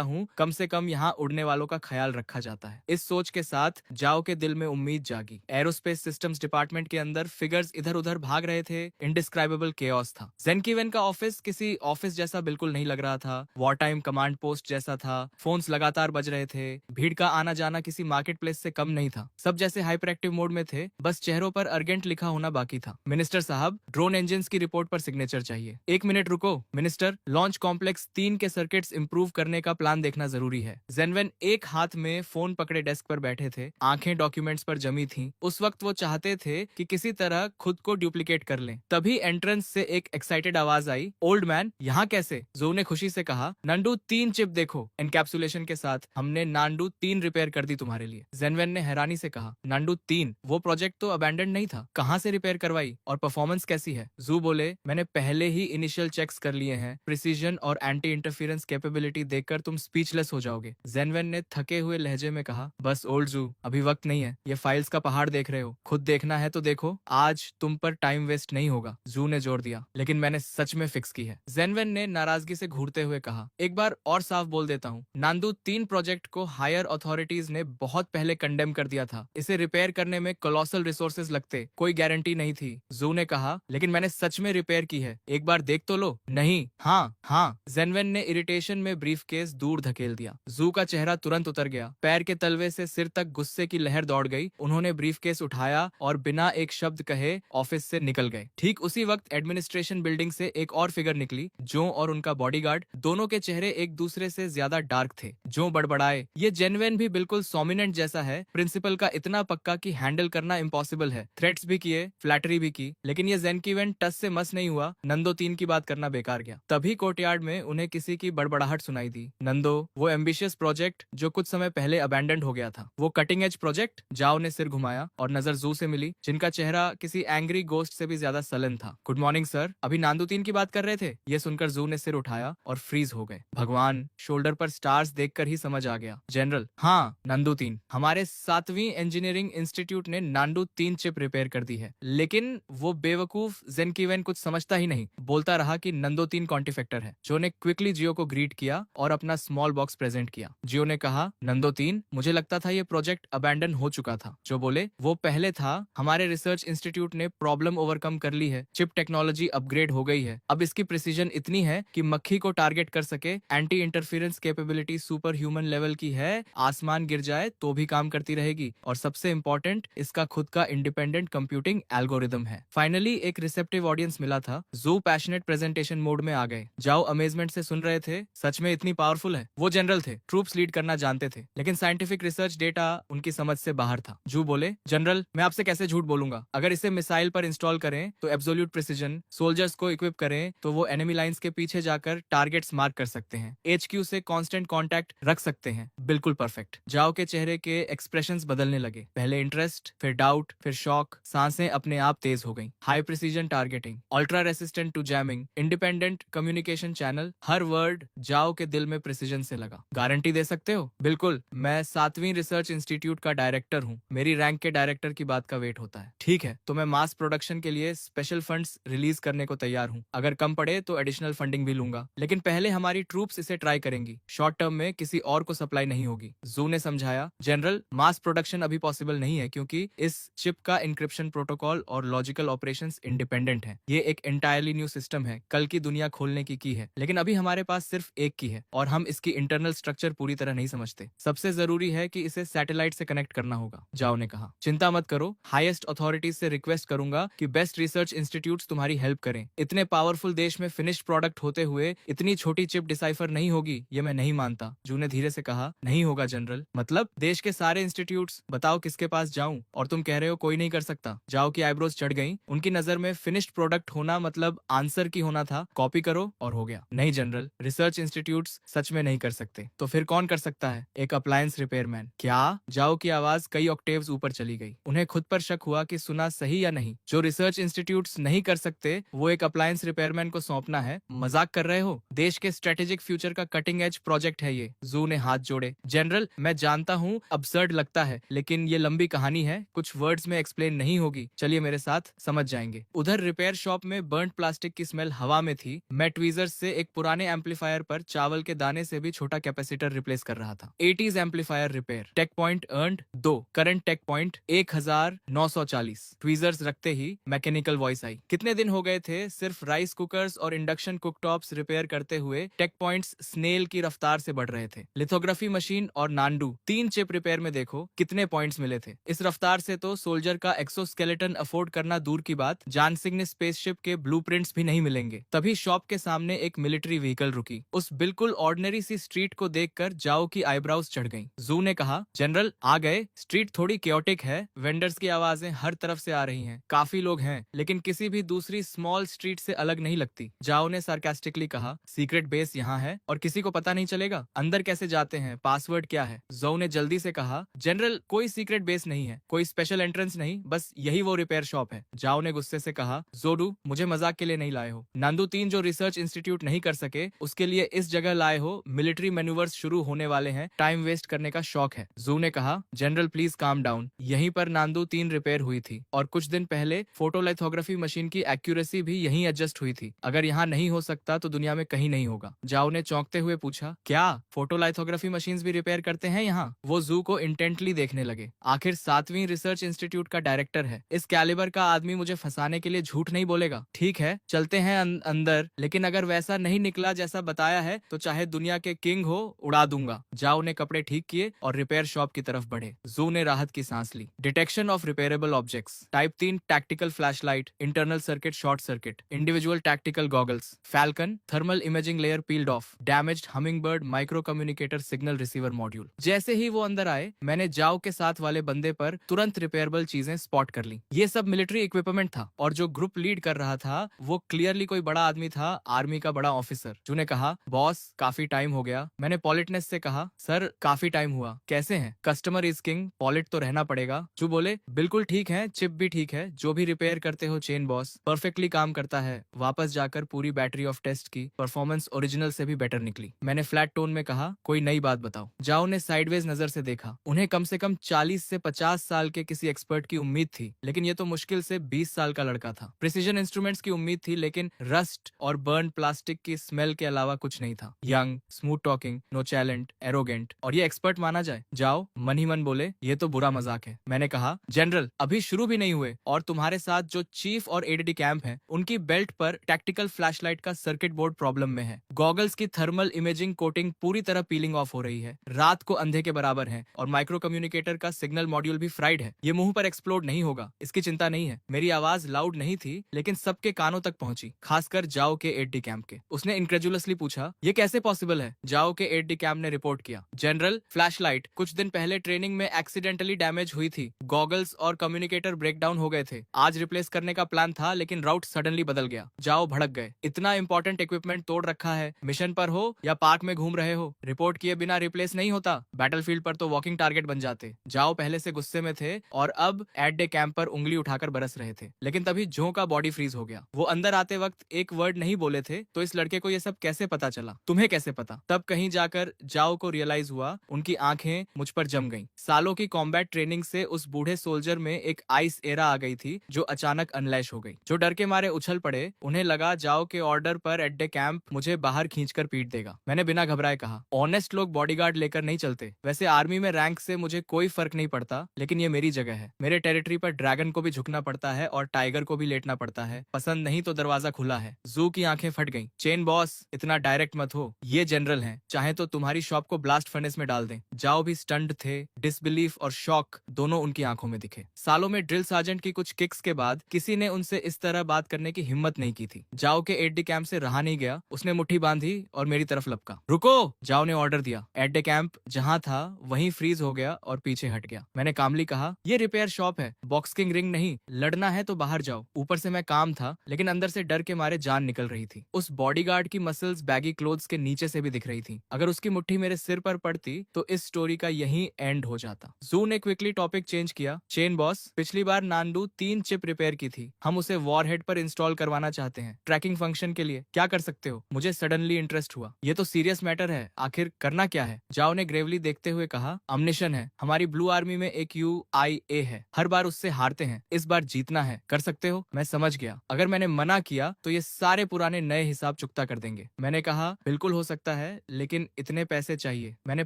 हूँ, कम से कम यहाँ उड़ने वालों का ख्याल रखा जाता है। इस सोच के साथ जाओ के दिल में उम्मीद जागी। एरोस्पेस सिस्टम्स डिपार्टमेंट के अंदर फिगर्स इधर उधर भाग रहे थे। इंडिस्क्राइबेबल केओस था। जेंकीवेन का ऑफिस किसी ऑफिस जैसा बिल्कुल नहीं लग रहा था। वॉर टाइम कमांड पोस्ट जैसा था। फोन्स लगातार बज रहे थे। भीड़ का आना जाना किसी मार्केट प्लेस से कम नहीं था। सब जैसे हाइपर एक्टिव मोड में थे, बस चेहरों पर अर्जेंट लिखा होना बाकी था। मिनिस्टर साहब, ड्रोन इंजन की रिपोर्ट पर सिग्नेचर चाहिए। 1 मिनट रुको मिनिस्टर, लॉन्च कॉम्प्लेक्स 3 के सर्किट्स इंप्रूव करने का प्लान देखना जरूरी है। जेनवेन एक हाथ में फोन पकड़े डेस्क पर बैठे थे, आंखें डॉक्यूमेंट्स पर जमी थीं। उस वक्त वो चाहते थे कि किसी तरह खुद को डुप्लीकेट कर लें। तभी एंट्रेंस से एक एक्साइटेड आवाज आई, ओल्ड मैन, यहाँ कैसे? जो ने खुशी से कहा, नांडू 3 चिप देखो, एनकैप्सुलेशन के साथ हमने नांडू 3 रिपेयर कर दी तुम्हारे लिए। जेनवेन ने हैरानी से कहा, नांडू 3? वो प्रोजेक्ट तो अबैंडन नहीं था, कहाँ से रिपेयर करवाई और परफॉर्मेंस कैसी है? जू बोले, मैंने पहले ही इनिशियल चेक्स कर लिए हैं। प्रिसीजन और एंटी इंटरफेरेंस कैपेबिलिटी देखकर तुम स्पीचलेस हो जाओगे। जेनवेन ने थके हुए लहजे में कहा, बस ओल्ड जू, अभी वक्त नहीं है। ये फाइल्स का पहाड़ देख रहे हो, खुद देखना है तो देखो, आज तुम पर टाइम वेस्ट नहीं होगा। जू ने जोर दिया, लेकिन मैंने सच में फिक्स की है। जेनवेन ने नाराजगी से घूरते हुए कहा, एक बार और साफ बोल देता हूँ, नांदू 3 प्रोजेक्ट को हायर अथॉरिटीज ने बहुत पहले कंडेम कर दिया था। इसे रिपेयर करने में कोलोसल रिसोर्सेज लगते, कोई गारंटी नहीं थी। जू ने कहा, लेकिन मैंने सच में रिपेयर की है, एक बार देख तो लो। नहीं, हाँ हाँ। जेनवेन ने इरिटेशन में ब्रीफकेस दूर धकेल दिया। जू का चेहरा तुरंत उतर गया। पैर के तलवे से सिर तक गुस्से की लहर दौड़ गई। उन्होंने ब्रीफकेस उठाया और बिना एक शब्द कहे ऑफिस से निकल गए। ठीक उसी वक्त एडमिनिस्ट्रेशन बिल्डिंग से एक और फिगर निकली। जो और उनका बॉडीगार्ड, दोनों के चेहरे एक दूसरे से ज्यादा डार्क थे। जो बड़बड़ाए, ये जेनवेन भी बिल्कुल सोमिनेंट जैसा है, प्रिंसिपल का इतना पक्का कि हैंडल करना इम्पॉसिबल है। थ्रेट्स भी किए, फ्लैटरी भी की, लेकिन ये जेनकीवेन टस से मस नहीं हुआ। नंदो 3 की बात करना बेकार गया। तभी कोर्टयार्ड में उन्हें किसी की बड़बड़ाहट सुनाई दी। नंदो, वो एम्बिशियस प्रोजेक्ट जो कुछ समय पहले अबैंडन हो गया था, वो कटिंग एज प्रोजेक्ट? जाओ ने सिर घुमाया और नजर जू से मिली, जिनका चेहरा किसी एंग्री गोस्ट से भी ज्यादा सलन था। गुड मॉर्निंग सर, अभी नांदो 3 की बात कर रहे थे। ये सुनकर जू ने सिर उठाया और फ्रीज हो गए। भगवान, शोल्डर पर स्टार्स देखकर ही समझ आ गया। जनरल, हाँ नांदो 3, हमारे 7वीं इंजीनियरिंग इंस्टीट्यूट ने नांदो 3 चिप रिपेयर कर दी है। लेकिन वो बेवकूफ जेनकीवेन कुछ समझता ही नहीं, बोलता रहा कि नंदो 3 कॉन्टिफेक्टर है। जो ने क्विकली जियो को ग्रीट किया और अपना स्मॉल बॉक्स प्रेजेंट किया। जियो ने कहा, नंदो 3, मुझे लगता था ये प्रोजेक्ट अबैंडन हो चुका था। जो बोले, वो पहले था, हमारे रिसर्च इंस्टीट्यूट ने प्रॉब्लम ओवरकम कर ली है, चिप टेक्नोलॉजी अपग्रेड हो गई है। अब इसकी प्रिसीजन इतनी है कि मक्खी को टारगेट कर सके, anti interference capability super human level की है, आसमान गिर जाए तो भी काम करती रहेगी, और सबसे इंपॉर्टेंट, इसका खुद का इंडिपेंडेंट कंप्यूटिंग एल्गोरिदम है। फाइनली एक रिसेप्टिव ऑडियंस मिला था। जू पैशनेट प्रेजेंटेशन मोड में आ गए। जाओ अमेजमेंट से सुन रहे थे, सच में इतनी पावरफुल है। वो जनरल थे, ट्रूप्स लीड करना जानते थे, लेकिन साइंटिफिक रिसर्च डेटा उनकी समझ से बाहर था। जू बोले, जनरल, मैं आपसे कैसे झूठ बोलूंगा? अगर इसे मिसाइल पर इंस्टॉल करें तो एब्सोल्यूट प्रिसीजन, सोल्जर्स को इक्विप करें तो वो एनिमी लाइंस के पीछे जाकर टारगेट्स मार्क कर सकते हैं, HQ से कांस्टेंट कांटेक्ट रख सकते हैं, बिल्कुल परफेक्ट। जाओ के चेहरे के एक्सप्रेशंस बदलने लगे, पहले इंटरेस्ट, फिर डाउट, फिर शॉक, सांसें अपने आप तेज हो गईं। High precision targeting, ultra resistant to jamming, independent communication channel, हर वर्ड जाओ के दिल में प्रिसीजन से लगा। गारंटी दे सकते हो? बिल्कुल, मैं 7वीं रिसर्च इंस्टीट्यूट का डायरेक्टर हूँ, मेरी रैंक के डायरेक्टर की बात का वेट होता है। ठीक है, तो मैं मास प्रोडक्शन के लिए स्पेशल फंड्स रिलीज करने को तैयार हूँ, अगर कम पड़े तो एडिशनल फंडिंग भी लूंगा, लेकिन पहले हमारी ट्रूप्स इसे ट्राई करेंगी, शॉर्ट टर्म में किसी और को सप्लाई नहीं होगी। जू ने समझाया, जनरल, मास प्रोडक्शन अभी पॉसिबल नहीं है क्योंकि इस चिप का इंक्रिप्शन प्रोटोकॉल और लॉजिकल ऑपरेशंस इंडिपेंडेंट है। ये एक एंटायरली न्यू सिस्टम है, कल की दुनिया खोलने की है, लेकिन अभी हमारे पास सिर्फ एक की है और हम इसकी इंटरनल स्ट्रक्चर पूरी तरह नहीं समझते। सबसे जरूरी है कि इसे सैटेलाइट से कनेक्ट करना होगा। जाओ ने कहा, चिंता मत करो, हाईएस्ट अथॉरिटीज से रिक्वेस्ट करूंगा कि बेस्ट रिसर्च इंस्टीट्यूट्स तुम्हारी हेल्प करें। इतने पावरफुल देश में फिनिश्ड प्रोडक्ट होते हुए इतनी छोटी चिप डिसाइफर नहीं होगी, ये मैं नहीं मानता। जू ने धीरे से कहा, नहीं होगा जनरल, मतलब देश के सारे इंस्टीट्यूट्स, बताओ किसके पास जाऊं? और तुम कह रहे हो कोई नहीं कर सकता? जाओ की आईब्रोज चढ़ गई। उनकी नजर में फिनिश्ड प्रोडक्ट होना मतलब आंसर की होना था, कॉपी करो और हो गया। नहीं जनरल, रिसर्च इंस्टीट्यूट्स सच में नहीं कर सकते। तो फिर कौन कर सकता है? एक अप्लायंस रिपेयरमैन। क्या? जाओ की आवाज कई ऑक्टेव्स ऊपर चली गई। उन्हें खुद पर शक हुआ कि सुना सही या नहीं। जो रिसर्च इंस्टीट्यूट्स नहीं कर सकते वो एक अप्लायंस रिपेयरमैन को सौंपना है? मजाक कर रहे हो? देश के स्ट्रेटेजिक फ्यूचर का कटिंग एज प्रोजेक्ट है ये। जू ने हाथ जोड़े, जनरल, मैं जानता हूँ अब्सर्ड लगता है, लेकिन ये लंबी कहानी है, कुछ वर्ड्स में एक्सप्लेन नहीं होगी, चलिए मेरे साथ समझ जाएंगे। उधर रिपेयर शॉप में बर्न्ड प्लास्टिक की स्मेल हवा में थी। मैं ट्वीजर से एक पुराने एम्पलीफायर पर चावल के दाने से भी छोटा कैपेसिटर रिप्लेस कर रहा था। 80s amplifier repair, tech point earned 2, current tech point 1940। Tweezers रखते ही मैकेनिकल वॉइस आई, कितने दिन हो गए थे सिर्फ राइस कुकर्स और इंडक्शन कुकटॉप्स रिपेयर करते हुए टेक पॉइंट्स स्नेल की रफ्तार से बढ़ रहे थे। लिथोग्राफी मशीन और नांडू 3 चिप रिपेयर में देखो कितने पॉइंट्स मिले थे। इस रफ्तार से तो सोल्जर का एक्सोस्केलेटन अफोर्ड करना दूर की बात, जानसिंह ने स्पेसशिप के ब्लूप्रिंट्स भी नहीं मिलेंगे। तभी शॉप के सामने एक मिलिट्री व्हीकल रुकी। उस बिल्कुल ऑर्डिनरी सी स्ट्रीट को देखकर जाओ की आईब्राउज चढ़ गईं। जू ने कहा, जनरल आ गए, स्ट्रीट थोड़ी केओटिक है, वेंडर्स की आवाजें हर तरफ से आ रही हैं, काफी लोग हैं, लेकिन किसी भी दूसरी स्मॉल स्ट्रीट से अलग नहीं लगती। जाओ ने सार्कास्टिकली कहा, सीक्रेट बेस यहाँ है और किसी को पता नहीं चलेगा? अंदर कैसे जाते हैं? पासवर्ड क्या है? जो ने जल्दी से कहा, जनरल कोई सीक्रेट बेस नहीं है, कोई स्पेशल एंट्रेंस नहीं, बस यही वो रिपेयर शॉप है। जाओ ने गुस्से से कहा, जोडू, मुझे मजाक के लिए नहीं लाए हो। नांदू 3 जो रिसर्च इंस्टीट्यूट नहीं कर सके उसके लिए इस जगह लाए हो, मिलिट्री मैन्यूवर्स शुरू होने वाले हैं, टाइम वेस्ट करने का शौक है। जू ने कहा, जनरल प्लीज काम डाउन। यहीं पर नांदू 3 रिपेयर हुई थी और कुछ दिन पहले फोटोलिथोग्राफी मशीन की एक्यूरेसी भी यहीं एडजस्ट हुई थी। अगर यहाँ नहीं हो सकता तो दुनिया में कहीं नहीं होगा। जाओ ने चौंकते हुए पूछा, क्या फोटोलिथोग्राफी मशीन्स भी रिपेयर करते हैं यहाँ? वो जू को इंटेंटली देखने लगे। आखिर 7वीं रिसर्च इंस्टीट्यूट का डायरेक्टर है, इस कैलिबर का आदमी मुझे फंसाने के लिए झूठ नहीं बोलेगा। ठीक है, चलते हैं अंदर, लेकिन अगर वैसा नहीं निकला जैसा बताया है तो चाहे दुनिया के किंग हो, उड़ा दूंगा। जाओ ने कपड़े ठीक किए और रिपेयर शॉप की तरफ बढ़े। जू ने राहत की सांस ली। Detection of repairable objects, type 3 tactical flashlight, internal circuit short circuit, individual tactical goggles, Falcon thermal imaging layer peeled off, damaged hummingbird micro communicator signal receiver module. जैसे ही वो अंदर आए, मैंने जाओ के साथ वाले बंदे पर तुरंत रिपेयरेबल चीजें स्पॉट कर ली। ये सब मिलिट्री इक्विपमेंट था और जो ग्रुप लीड कर रहा था वो क्लियरली कोई बड़ा आदमी था, आर्मी का बड़ा ऑफिसर। जू ने कहा, बॉस काफी टाइम हो गया। मैंने पॉलिटनेस से कहा, सर काफी टाइम हुआ, कैसे हैं? कस्टमर इज किंग, पॉलिट तो रहना पड़ेगा। जू बोले, बिल्कुल ठीक है, चिप भी ठीक है, जो भी रिपेयर करते हो चेन बॉस परफेक्टली काम करता है। वापस जाकर पूरी बैटरी ऑफ टेस्ट की, परफॉर्मेंस ओरिजिनल से भी बेटर निकली। मैंने फ्लैट टोन में कहा, कोई नई बात बताओ। जाओ ने साइडवेज नजर से देखा। उन्हें कम से कम 40 से 50 साल के किसी एक्सपर्ट की उम्मीद थी, लेकिन ये तो मुश्किल से 20 साल का लड़का था। प्रिसीजन इंस्ट्रूमेंट्स की उम्मीद थी, लेकिन रस्ट और बर्न प्लास्टिक की स्मेल के अलावा कुछ नहीं था। Young, smooth talking, nonchalant, arrogant, और ये एक्सपर्ट माना जाए। जाओ मन ही मन बोले, ये तो बुरा मजाक है। मैंने कहा, जनरल अभी शुरू भी नहीं हुए और तुम्हारे साथ जो चीफ और एडीडी कैंप हैं, उनकी बेल्ट पर टैक्टिकल फ्लैशलाइट का सर्किट बोर्ड प्रॉब्लम में है। गॉगल्स की थर्मल इमेजिंग कोटिंग पूरी तरह पीलिंग ऑफ हो रही है, रात को अंधे के बराबर है, और माइक्रो कम्युनिकेटर का सिग्नल मॉड्यूल भी फ्राइड है। ये मुंह पर एक्सप्लोड नहीं होगा, इसकी चिंता नहीं है। मेरी आवाज लाउड नहीं थी, लेकिन सबके कानों तक पहुंची, खासकर जाओ के एडडी कैंप के। उसने इनक्रेजुलसली पूछा, ये कैसे पॉसिबल है? जाओ के एडडी कैंप ने रिपोर्ट किया, जनरल फ्लैशलाइट कुछ दिन पहले ट्रेनिंग में एक्सीडेंटली डैमेज हुई थी। गॉगल्स और कम्युनिकेटर ब्रेकडाउन हो गए थे। आज रिप्लेस करने का प्लान था, लेकिन राउट सडनली बदल गया। जाओ भड़क गए। इतना इंपॉर्टेंट इक्विपमेंट तोड़ रखा है, मिशन पर हो या पार्क में घूम रहे हो, रिपोर्ट किए बिना रिप्लेस नहीं होता। बैटलफील्ड पर तो वॉकिंग टारगेट बन जाते। जाओ पहले से गुस्से में थे और अब एट डे कैंप पर उंगली उठाकर बरस रहे थे, लेकिन तभी जो का बॉडी फ्रीज हो गया। वो अंदर आते वक्त एक वर्ड नहीं बोले थे, तो इस लड़के को ये सब कैसे पता चला? तुम्हें कैसे पता? तब कहीं जाकर जाओ को रियलाइज हुआ, उनकी आंखें मुझ पर जम गईं। सालों की कॉम्बैट ट्रेनिंग से उस बूढ़े सोल्जर में एक आइस एरा आ गई थी, जो अचानक अनलैश हो गई। जो डर के मारे उछल पड़े। उन्हें लगा जाओ के ऑर्डर पर एट डे कैंप मुझे बाहर खींचकर पीट देगा। मैंने बिना घबराए कहा, ऑनेस्ट लोग बॉडीगार्ड लेकर नहीं चलते। वैसे आर्मी में रैंक से मुझे कोई फर्क नहीं पड़ता, लेकिन ये मेरी जगह है। मेरे टेरिटरी पर ड्रैगन को भी झुकना पड़ता है और टाइगर को भी लेटना पड़ता है। पसंद नहीं तो दरवाजा खुला है। जू की आंखें फट गईं। चेन बॉस इतना डायरेक्ट मत हो, ये जनरल हैं, चाहे तो तुम्हारी शॉप को ब्लास्ट फर्नेस में डाल दें। जाओ भी स्टंट थे। डिसबिलीफ और शॉक दोनों उनकी आंखों में दिखे। सालों में ड्रिल सार्जेंट की कुछ किक्स के बाद किसी ने उनसे इस तरह बात करने की हिम्मत नहीं की थी। जाओ के एट डे कैंप से रहा नहीं गया। उसने मुट्ठी बांधी और मेरी तरफ लपका। रुको, जाओ ने ऑर्डर दिया। एट डे कैंप जहां था वहीं फ्रीज हो गया और पीछे हट गया। मैंने कामली कहा, ये रिपेयर शॉप है, बॉक्सिंग रिंग नहीं। लड़ना है तो बाहर जाओ। ऊपर से मैं काम था, लेकिन अंदर से डर के मारे जान निकल रही थी। उस बॉडीगार्ड की मसल्स बैगी क्लोथ्स के नीचे से भी दिख रही थी। अगर उसकी मुट्ठी मेरे सिर पर पड़ती तो इस स्टोरी का यही एंड हो जाता। जू ने क्विकली टॉपिक चेंज किया। चेन बॉस, पिछली बार नांडू 3 चिप रिपेयर की थी, हम उसे वॉरहेड पर इंस्टॉल करवाना चाहते हैं, ट्रैकिंग फंक्शन के लिए। क्या कर सकते हो? मुझे सडनली इंटरेस्ट हुआ। ये तो सीरियस मैटर है, आखिर करना क्या है? जाओ ने ग्रेवली देखते हुए कहा, अमनिशन है। हमारी ब्लू आर्मी में एक UIA है, हर बार उससे हारते हैं, इस बार जीतना है। कर सकते हो? मैं समझ गया। अगर मैंने मना किया तो ये सारे पुराने नए हिसाब चुकता कर देंगे। मैंने कहा, बिल्कुल हो सकता है, लेकिन इतने पैसे चाहिए। मैंने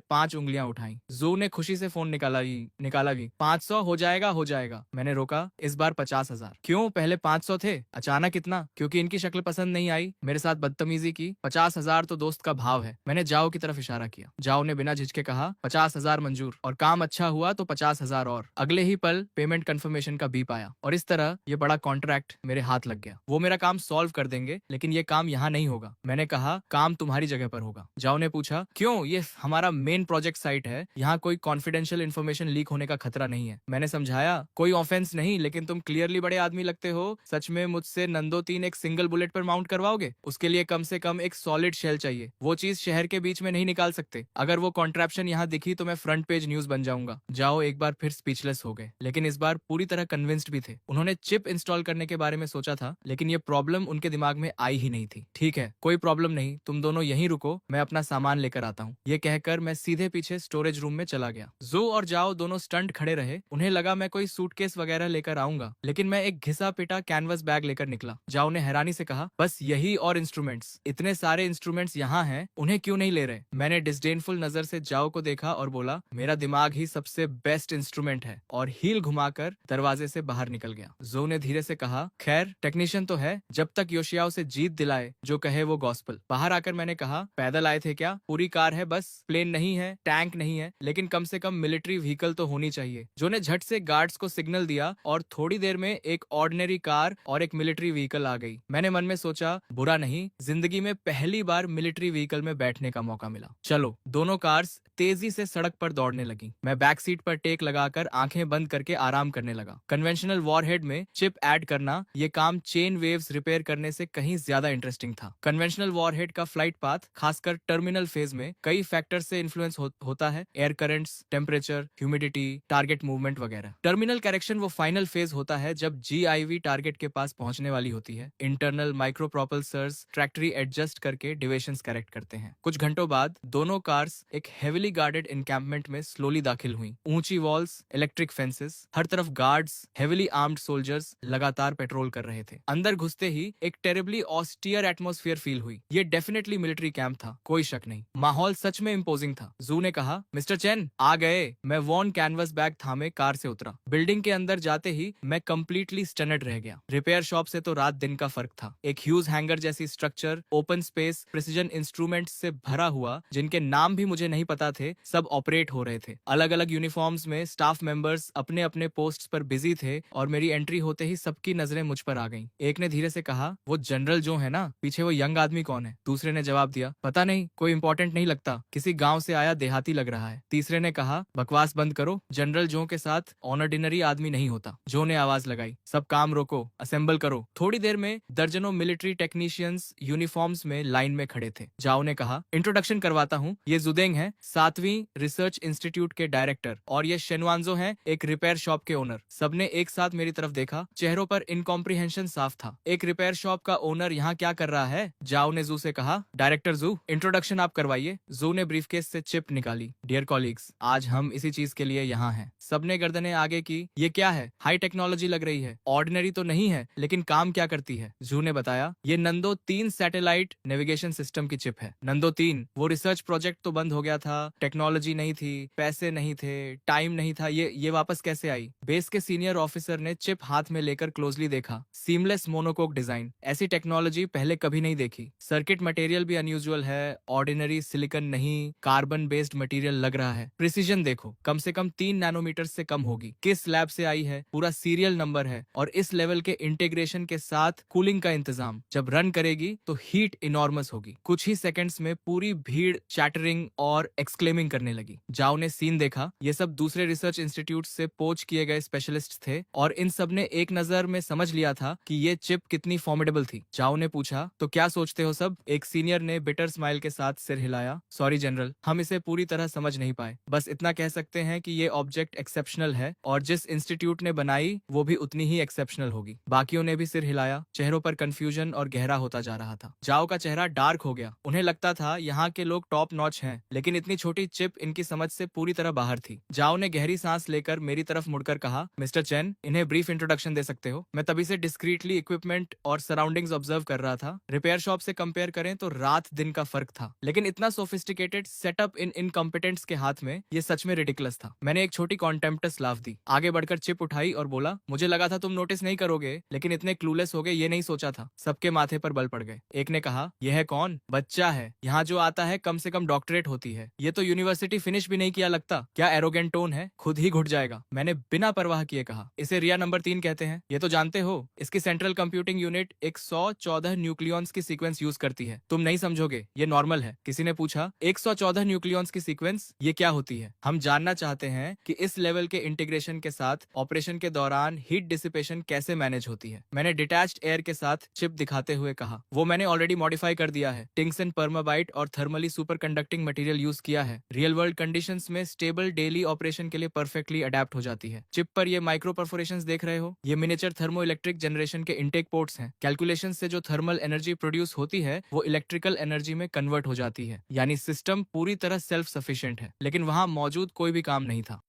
5 उंगलियां उठाई। जू ने खुशी से फोन निकाला भी। 500 हो जाएगा। मैंने रोका, इस बार 50,000। क्यों? पहले 500 थे, अचानक इतना? क्योंकि इनकी शक्ल पसंद नहीं आई, मेरे साथ बदतमीजी की। 50,000 तो दोस्त का भाव है। मैंने जाओ की तरफ इशारा किया। जाओ ने बिना झिझके कहा, 50,000 मंजूर, और काम अच्छा हुआ तो 50,000 और। अगले ही पल पेमेंट कंफर्मेशन का बीप आया, और इस तरह ये बड़ा कॉन्ट्रैक्ट मेरे हाथ लग गया। वो मेरा काम सॉल्व कर देंगे, लेकिन ये काम यहाँ नहीं होगा। मैंने कहा, काम तुम्हारी जगह पर होगा। जाओ ने पूछा, क्यों? ये हमारा मेन प्रोजेक्ट साइट है, यहाँ कोई कॉन्फिडेंशियल इन्फॉर्मेशन लीक होने का खतरा नहीं है। मैंने समझाया, कोई ऑफेंस नहीं, लेकिन तुम क्लियरली बड़े आदमी लगते हो। सच में मुझसे नंदो 3 एक सिंगल बुलेट पर माउंट करवाओगे? उसके लिए कम से कम एक सॉलिड शेल चाहिए। वो चीज शहर के बीच में नहीं निकाल सकते। अगर वो कॉन्ट्रैप्शन यहाँ दिखी तो मैं फ्रंट पेज न्यूज बन जाऊंगा। जाओ एक बार फिर स्पीचलेस हो गए, लेकिन इस बार पूरी तरह कन्विंस्ड भी थे। उन्होंने चिप इंस्टॉल करने के बारे में सोचा था, लेकिन ये प्रॉब्लम उनके दिमाग में आई ही नहीं थी। ठीक है, कोई प्रॉब्लम नहीं, तुम दोनों यहीं रुको, मैं अपना सामान लेकर आता हूँ। ये कहकर मैं सीधे पीछे स्टोरेज रूम में चला गया। जू और जाओ दोनों स्टंट खड़े रहे। उन्हें लगा मैं कोई सूटकेस वगैरह लेकर आऊंगा, लेकिन मैं एक घिसा पिटा कैनवस बैग लेकर निकला। जाओ ने हैरानी से कहा, बस यही और इंस्ट्रूमेंट्स? इतने सारे इंस्ट्रूमेंट्स यहाँ हैं, उन्हें क्यों नहीं ले रहे? मैंने डिस्डेनफुल नजर से जाओ को देखा और बोला, मेरा दिमाग ही सबसे बेस्ट इंस्ट्रूमेंट है, और हील घुमाकर दरवाजे से बाहर निकल गया। जो ने धीरे से कहा, खैर टेक्नीशियन तो है, जब तक योशियाओ से जीत दिलाए, जो कहे वो गॉस्पल। बाहर आकर मैंने कहा, पैदल आए थे क्या? पूरी कार है बस, प्लेन नहीं है, टैंक नहीं है, लेकिन कम से कम मिलिट्री व्हीकल तो होनी चाहिए। जो ने झट से गार्ड्स को सिग्नल दिया और थोड़ी देर में एक ऑर्डिनरी कार और एक मिलिट्री व्हीकल आ गई। मैंने मन में सोचा, बुरा नहीं, जिंदगी में पहली बार मिलिट्री व्हीकल में बैठने का मौका मिला। चलो, दोनों कार्स तेजी से सड़क पर दौड़ने लगी। मैं बैक सीट पर टेक लगाकर आंखें बंद करके आराम करने लगा। कन्वेंशनल वॉरहेड में चिप ऐड करना ये काम चेन वेव्स रिपेयर करने से कहीं ज्यादा इंटरेस्टिंग था। कन्वेंशनल वॉरहेड का फ्लाइट पाथ खासकर टर्मिनल फेज में कई फैक्टर से इन्फ्लुएंस होता है, air currents, temperature, humidity, target movement वगैरह। टर्मिनल करेक्शन वो फाइनल फेज होता है जब GIV टारगेट के पास पहुंचने वाली होती है। इंटरनल माइक्रो प्रोपल्सर्स ट्रैक्टरी एडजस्ट करके डिविएशंस करेक्ट करते हैं। कुछ घंटों बाद दोनों कार्स एक हेविली गार्डेड एनकैंपमेंट में स्लोली दाखिल हुई। ऊंची वॉल्स, इलेक्ट्रिक फेंसेस, हर तरफ गार्ड्स, हेविली आर्म्ड सोल्जर्स लगातार पेट्रोल कर रहे थे। अंदर घुसते ही एक टेरिबली ऑस्टियर एटमॉस्फेयर फील हुई। ये डेफिनेटली मिलिट्री कैंप था, कोई शक नहीं। माहौल सच में इम्पोजिंग था। जू ने कहा, मिस्टर चेन आ गए। मैं वॉन कैनवस बैग थामे कार से उतरा। बिल्डिंग के अंदर जाते ही मैं कंप्लीटली स्टनड रह गया। रिपेयर शॉप से तो रात दिन का फर्क था। एक ह्यूज हैंगर जैसी structure, open space, precision instruments से भरा हुआ, जिनके नाम भी मुझे नहीं पता थे, सब ऑपरेट हो रहे थे। अलग अलग यूनिफॉर्म्स में स्टाफ मेंबर्स अपने अपने पोस्ट पर बिजी थे और मेरी एंट्री होते ही सबकी नजरें मुझ पर आ गईं। एक ने धीरे से कहा, वो जनरल जो है ना, पीछे वो यंग आदमी कौन है? दूसरे ने जवाब दिया, पता नहीं, कोई इंपॉर्टेंट नहीं लगता, किसी गांव से आया देहाती लग रहा है। तीसरे ने कहा, बकवास बंद करो, जनरल जो के साथ ऑर्डिनरी आदमी नहीं होता। जो ने आवाज लगाई, सब काम रोको, असेंबल करो। थोड़ी देर में दर्जनों मिलिट्री टेक्नीशियंस यूनिफॉर्म्स में लाइन में खड़े थे। जाओ ने कहा, इंट्रोडक्शन करवाता हूँ, ये जुदेंग है, 7वीं रिसर्च इंस्टीट्यूट के डायरेक्टर, और ये शेनवांजो हैं, एक रिपेयर शॉप के ओनर। सबने एक साथ मेरी तरफ देखा। चेहरों पर इनकॉम्प्रिहेंशन साफ था। एक रिपेयर शॉप का ओनर यहाँ क्या कर रहा है? जाओ ने जू से कहा, डायरेक्टर जू, इंट्रोडक्शन आप करवाइए। जू ने ब्रीफकेस से चिप निकाली। डियर कॉलीग्स, आज हम इसी चीज के लिए यहाँ हैं। सबने गर्दनें आगे की। ये क्या है? हाई टेक्नोलॉजी लग रही है। ऑर्डिनरी तो नहीं है, लेकिन काम क्या करती है? जू ने बताया, ये नंदो 3 सैटेलाइट नेविगेशन सिस्टम की चिप है। नंदो 3, वो रिसर्च प्रोजेक्ट तो बंद हो गया था, टेक्नोलॉजी नहीं थी, पैसे नहीं थे, टाइम नहीं था, ये वापस कैसे आई? बेस के सीनियर ऑफिसर ने चिप हाथ में लेकर क्लोजली देखा। सीमलेस मोनोकोक डिजाइन, ऐसी टेक्नोलॉजी पहले कभी नहीं देखी। सर्किट मटेरियल भी अनयूजुअल है, ऑर्डिनरी सिलिकॉन नहीं, कार्बन बेस्ड मटेरियल लग रहा है। प्रिसीजन देखो, कम से कम 3 नैनोमीटर से कम होगी। किस लैब से आई है, पूरा सीरियल नंबर है, और इस लेवल के इंटीग्रेशन के साथ कूलिंग का इंतजाम। जब रन करेगी तो हीट इनॉर्मस होगी। कुछ ही सेकंड्स में पूरी भीड़ चैटरिंग और एक्सक्लेमिंग करने लगी। जाओ ने सीन देखा। ये सब दूसरे रिसर्च इंस्टीट्यूट से पोच किए गए स्पेशलिस्ट थे, और इन सब ने एक नजर में समझ लिया था कि ये चिप कितनी फॉर्मिडेबल थी। जाओ ने पूछा, तो क्या सोचते हो सब? एक सीनियर ने बिटर स्माइल के साथ सिर हिलाया। सॉरी जनरल, हम इसे पूरी तरह समझ नहीं पाए। बस इतना कह सकते हैं कि ये ऑब्जेक्ट एक्सेप्शनल है, और जिस इंस्टीट्यूट ने बनाई वो भी उतनी ही एक्सेप्शनल होगी। बाकियों ने भी सिर हिलाया। चेहरों पर कंफ्यूजन और गहरा होता जा रहा था। जाओ का चेहरा डार्क हो गया। उन्हें लगता था यहाँ के लोग टॉप नॉच हैं, लेकिन इतनी छोटी चिप इनकी समझ से पूरी तरह बाहर थी। जाओ ने गहरी सांस लेकर मेरी तरफ मुड़कर कहा, मिस्टर चेन, इन्हें ब्रीफ इंट्रोडक्शन दे सकते हो? मैं तभी से डिस्क्रीटली इक्विपमेंट और सराउंडिंग्स ऑब्जर्व कर रहा था। रिपेयर शॉप से कंपेयर करें तो रात दिन का फर्क था, लेकिन इतना सोफिस्टिकेटेड सेटअप इन इनकॉम्पिटेंट्स के हाथ में, ये सच में रिडिकुलस था। मैंने एक छोटी कॉन्टेम्प्टस लाफ दी, आगे बढ़कर चिप उठाई और बोला, मुझे लगा था तुम नोटिस नहीं करोगे, लेकिन इतने क्लूलेस हो गए ये नहीं सोचा था। सबके माथे पर बल पड़ गए। एक ने कहा, यह है कौन? बच्चा है, यहाँ जो आता है कम से कम डॉक्टरेट होती है, ये तो यूनिवर्सिटी फिनिश भी नहीं किया लगता। क्या एरोगेंट टोन है, खुद ही घुट जाएगा। मैंने बिना परवाह किए कहा, इसे रिया नंबर 3 कहते हैं, ये तो जानते हो। इसकी सेंट्रल कंप्यूटिंग यूनिट 114 न्यूक्लियॉन्स की सीक्वेंस यूज करती है। तुम नहीं समझोगे, ये नॉर्मल है। किसी ने पूछा, 114 न्यूक्लियॉन्स की सीक्वेंस ये क्या होती है? हम जानना चाहते हैं कि इस लेवल के इंटीग्रेशन के साथ ऑपरेशन के दौरान हीट डिसिपेशन कैसे मैनेज होती है। मैंने डिटैच्ड एयर के साथ चिप दिखाते हुए कहा, वो मैंने ऑलरेडी मॉडिफाई कर दिया है। टिंगसन परमाबाइट और thermally super conducting material use किया है। रियल वर्ल्ड कंडीशंस में स्टेबल डेली ऑपरेशन के लिए परफेक्टली अडेप्ट हो जाती है। चिप पर ये माइक्रो परफोरेशंस देख रहे हो, ये मिनिएचर थर्मो इलेक्ट्रिक जनरेशन के इंटेक पोर्ट्स हैं। कैलकुलेशन से जो थर्मल एनर्जी प्रोड्यूस होती है वो इलेक्ट्रिकल एनर्जी में कन्वर्ट हो जाती है, यानी सिस्टम पूरी तरह सेल्फ सफिशिएंट है। लेकिन वहां मौजूद कोई भी काम नहीं था।